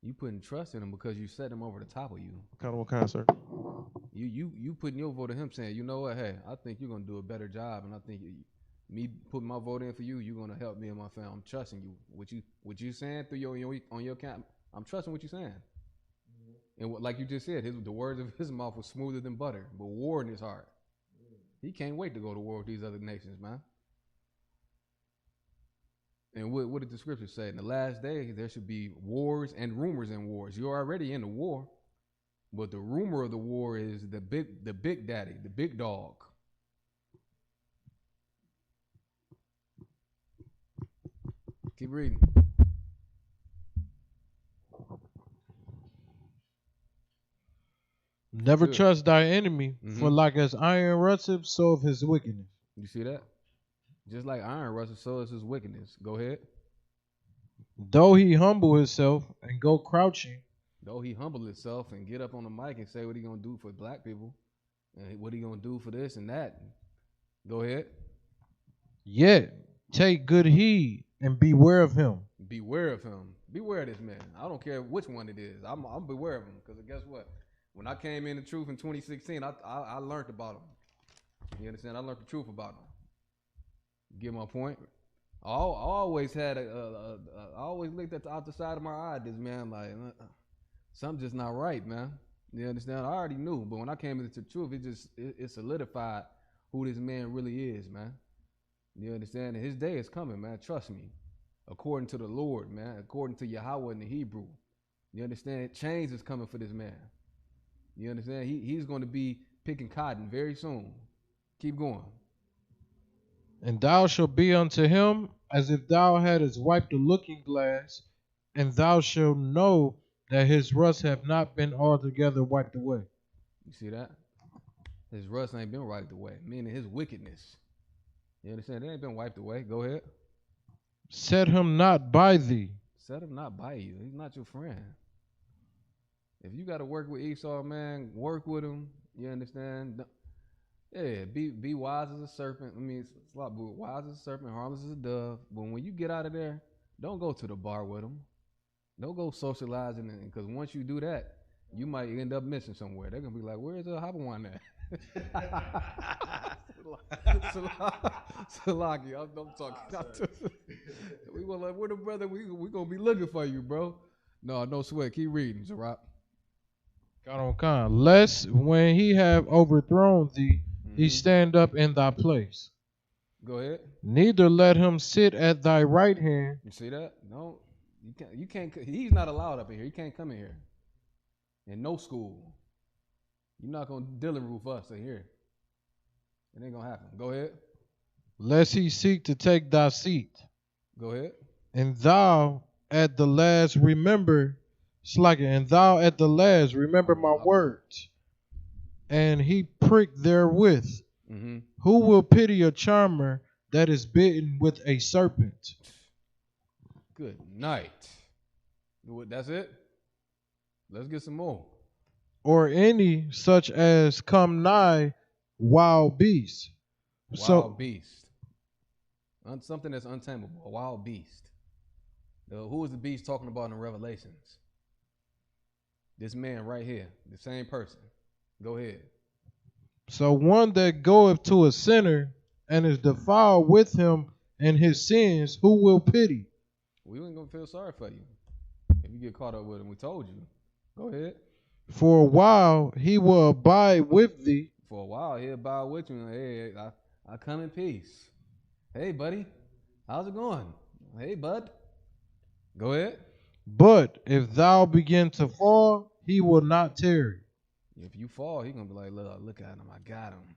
You putting trust in them because you set them over the top of you. What kind, sir? You putting your vote in him, saying, you know what, hey, I think you're gonna do a better job, and I think me putting my vote in for you, you're gonna help me and my family. I'm trusting you. What you saying through on your account, I'm trusting what you're saying. Mm-hmm. And like you just said, the words of his mouth was smoother than butter, but war in his heart. He can't wait to go to war with these other nations, man. And what did the scripture say? In the last days, there should be wars and rumors in wars. You're already in a war, but the rumor of the war is the big daddy, the big dog. Keep reading. Never trust thy enemy, for like as iron rusteth, so of his wickedness. You see that? Just like iron rusteth, so is his wickedness. Go ahead. Though he humble himself and go crouching. Though he humble himself and get up on the mic and say what he gonna do for black people, and what he gonna do for this and that. Go ahead. Yet take good heed and beware of him. Beware of him. Beware of this man. I don't care which one it is. I'm beware of him, because guess what? When I came in the truth in 2016, I learned about him. You understand? I learned the truth about him. Get my point? I always had I always looked at the outer side of my eye. This man, like something just not right, man. You understand? I already knew, but when I came into the truth, it solidified who this man really is, man. You understand? And his day is coming, man. Trust me. According to the Lord, man. According to Yahweh in the Hebrew. You understand? Change is coming for this man. You understand? He's going to be picking cotton very soon. Keep going. And thou shalt be unto him as if thou hadst wiped a looking glass, and thou shalt know that his rust have not been altogether wiped away. You see that? His rust ain't been wiped away, meaning his wickedness. You understand? It ain't been wiped away. Go ahead. Set him not by thee. Set him not by you. He's not your friend. If you got to work with Esau, man, work with him. You understand? Yeah, be wise as a serpent. I mean, it's a lot, but wise as a serpent, harmless as a dove. But when you get out of there, don't go to the bar with them. Don't go socializing, because once you do that, you might end up missing somewhere. They're gonna be like, "Where's the Hopperwine at?" Salaki, I'm talking. We were like, "Where the brother? We gonna be looking for you, bro." No sweat. Keep reading, Zarok. God on con. Lest when he have overthrown thee, he stand up in thy place. Go ahead. Neither let him sit at thy right hand. You see that? No, you can't. He's not allowed up in here. He can't come in here. In no school. You're not gonna Dylan roof us in here. It ain't gonna happen. Go ahead. Lest he seek to take thy seat. Go ahead. And thou at the last remember, and thou at the last remember my words, and he pricked therewith. Mm-hmm. Who will pity a charmer that is bitten with a serpent? Good night. That's it? Let's get some more. Or any such as come nigh wild beast. Wild beast. Something that's untamable. A wild beast. Who is the beast talking about in Revelations? This man right here. The same person. Go ahead. So one that goeth to a sinner and is defiled with him and his sins, who will pity? We ain't gonna feel sorry for you if you get caught up with him. We told you. Go ahead. For a while he will abide with thee. For a while he'll abide with you. Hey, I come in peace. Hey, buddy, how's it going? Hey, bud. Go ahead. But if thou begin to fall, he will not tarry. If you fall, he gonna be like, look at him. I got him.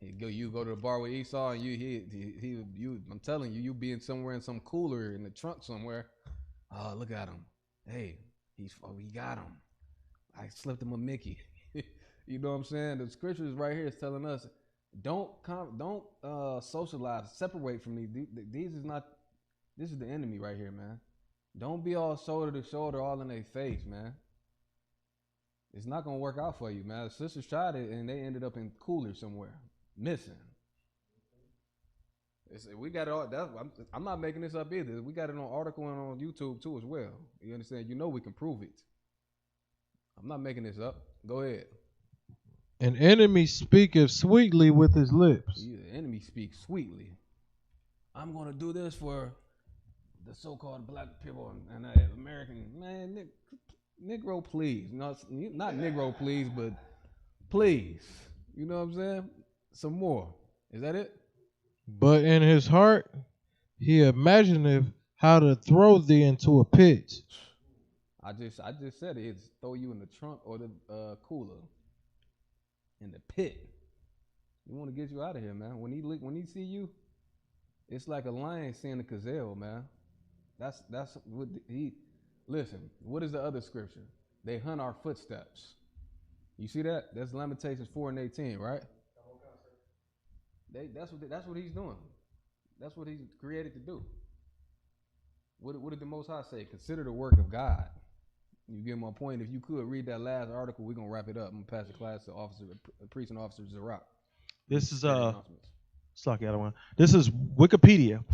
You go to the bar with Esau, and you. I'm telling you, you being somewhere in some cooler in the trunk somewhere. Oh, look at him. Hey, he got him. I slipped him a Mickey. You know what I'm saying? The scriptures right here is telling us, don't socialize, separate from these. This is the enemy right here, man. Don't be all shoulder to shoulder, all in their face, man. It's not gonna work out for you, man. The sisters tried it and they ended up in cooler somewhere, missing. We got it all. I'm not making this up either. We got it on article and on YouTube too as well. You understand? You know we can prove it. I'm not making this up. Go ahead. An enemy speaketh sweetly with his lips. The enemy speaks sweetly. I'm gonna do this for the so-called black people and American man. Negro, please. Not Negro, please, but please. You know what I'm saying? Some more. Is that it? But in his heart, he imagineth how to throw thee into a pit. I just said it. It's throw you in the trunk or the cooler. In the pit. We want to get you out of here, man. When he see you, it's like a lion seeing a gazelle, man. That's what he. Listen, what is the other scripture? They hunt our footsteps. You see that? That's Lamentations 4:18, right? That's what he's doing. That's what he's created to do. What did the Most High say? Consider the work of God. You get my point. If you could read that last article, we're gonna wrap it up. I'm gonna pass the class to Preaching Officer Zarok. This is This is Wikipedia.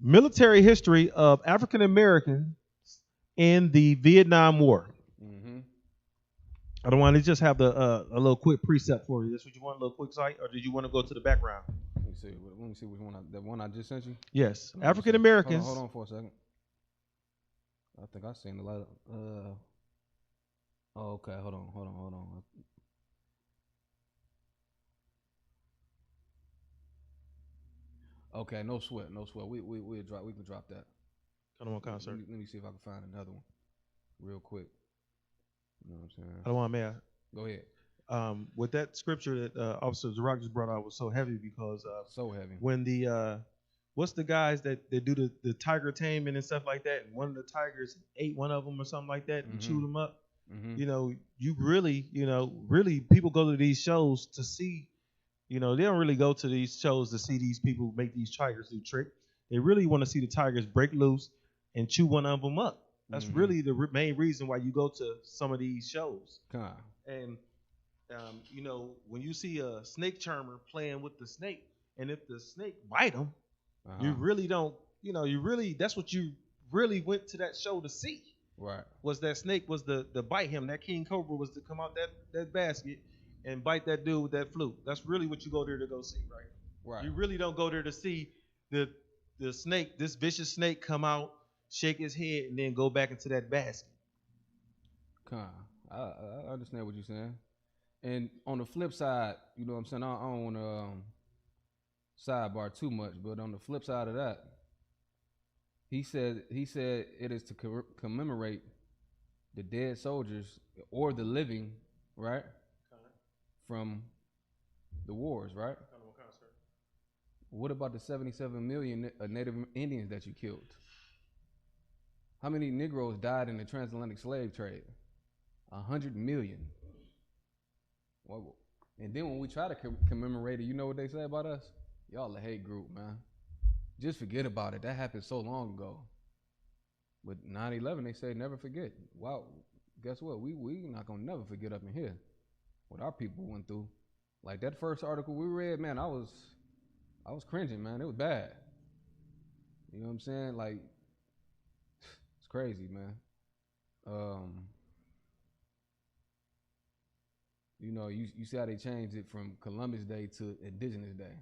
Military history of African Americans in the Vietnam War. I don't want to just have a little quick precept for you. That's what you want, a little quick site, or did you want to go to the background? Let me see. Let me see which one. The one I just sent you. Yes, African Americans. Hold on for a second. I think I seen a lot of. Oh, okay. Hold on. Okay, no sweat. We can drop that. Kind of one concert. Let me see if I can find another one, real quick. You know what I'm saying? I don't want to. Go ahead. With that scripture that Officer Zarok just brought out was so heavy because so heavy. When the what's the guys that do the tiger taming and stuff like that, and one of the tigers ate one of them or something like that and chewed them up. Mm-hmm. You really people go to these shows to see. They don't really go to these shows to see these people make these tigers do trick. They really want to see the tigers break loose and chew one of them up. That's really the main reason why you go to some of these shows. And when you see a snake charmer playing with the snake, and if the snake bite him, you really don't. That's what you really went to that show to see. Right. Was that snake was the bite him? That king cobra was to come out that basket and bite that dude with that flute. That's really what you go there to go see, right? Right. You really don't go there to see the snake, this vicious snake, come out, shake his head, and then go back into that basket. I understand what you're saying. And on the flip side, you know what I'm saying? I don't want to sidebar too much, but on the flip side of that, he said it is to commemorate the dead soldiers or the living, right? From the wars, right? What about the 77 million Native Indians that you killed? How many Negroes died in the transatlantic slave trade? 100 million. And then when we try to commemorate it, you know what they say about us? Y'all a hate group, man. Just forget about it. That happened so long ago. But 9/11, they say never forget. Wow, guess what? We not gonna never forget up in here what our people went through. Like that first article we read, man, I was cringing, man. It was bad. You know what I'm saying? Like, it's crazy, man. You see how they changed it from Columbus Day to Indigenous Day.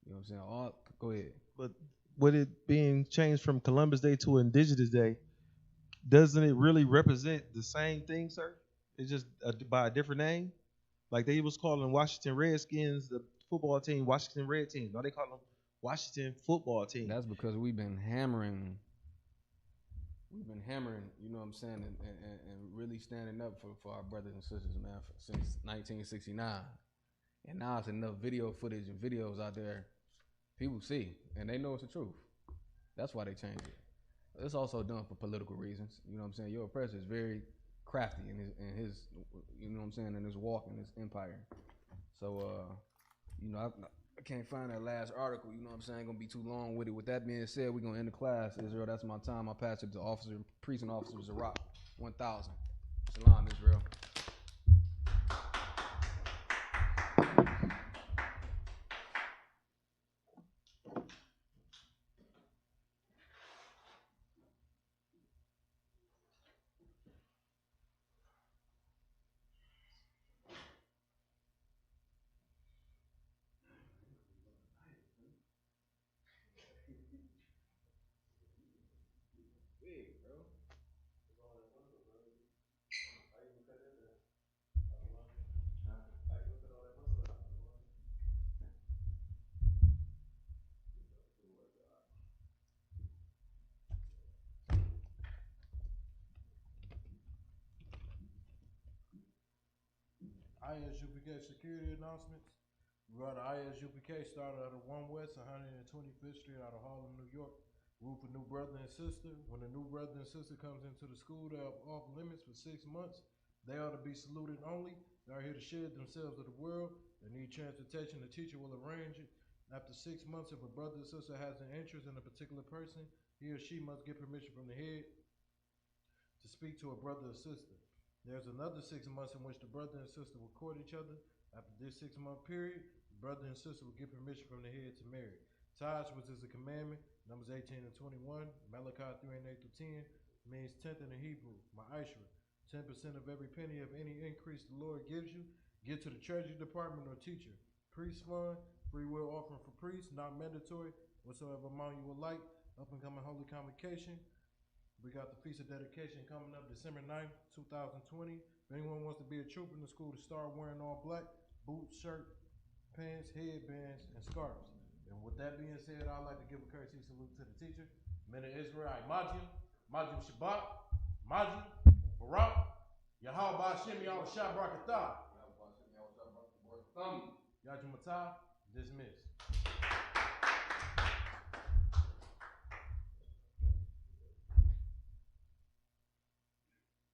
You know what I'm saying? Go ahead. But with it being changed from Columbus Day to Indigenous Day, doesn't it really represent the same thing, sir? It's just by a different name. Like they was calling Washington Redskins the football team, Washington Red Team. Now they call them Washington Football Team. That's because we've been hammering. You know what I'm saying, and really standing up for our brothers and sisters, man, since 1969. And now it's enough video footage and videos out there people see, and they know it's the truth. That's why they changed it. It's also done for political reasons. You know what I'm saying? Your oppressor is very crafty in his you know what I'm saying, in his walk in his empire. So, I can't find that last article. You know what I'm saying? I ain't gonna be too long with it. With that being said, we're gonna end the class. Israel, that's my time. I pass it to Precinct Officer Zarok, 1000. Shalom, Israel. ISUPK security announcements. We got ISUPK started out of 1 West 125th Street out of Harlem, New York. Root for new brother and sister. When a new brother and sister comes into the school, they are off limits for 6 months. They are to be saluted only. They are here to shed themselves to the world. They need transportation. The teacher will arrange it. After 6 months, if a brother or sister has an interest in a particular person, he or she must get permission from the head to speak to a brother or sister. There's another 6 months in which the brother and sister will court each other. After this 6-month period, the brother and sister will get permission from the head to marry. Ties, which is a commandment, Numbers 18 and 21, Malachi 3 and 8 through 10, means 10th in the Hebrew, Ma'ashra. 10% of every penny of any increase the Lord gives you, give to the treasury department or teacher. Priest fund, free will offering for priests, not mandatory, whatsoever amount you would like. Up and coming holy convocation. We got the Feast of Dedication coming up December 9th, 2020. If anyone wants to be a trooper in the school to start wearing all black, boots, shirt, pants, headbands, and scarves. And with that being said, I'd like to give a courtesy salute to the teacher. Men of Israel, Majim, Majim Shabbat, Majim, Barak, Yahweh Hashem, Yahweh Shah Barakatah. Yajum Matah, dismissed.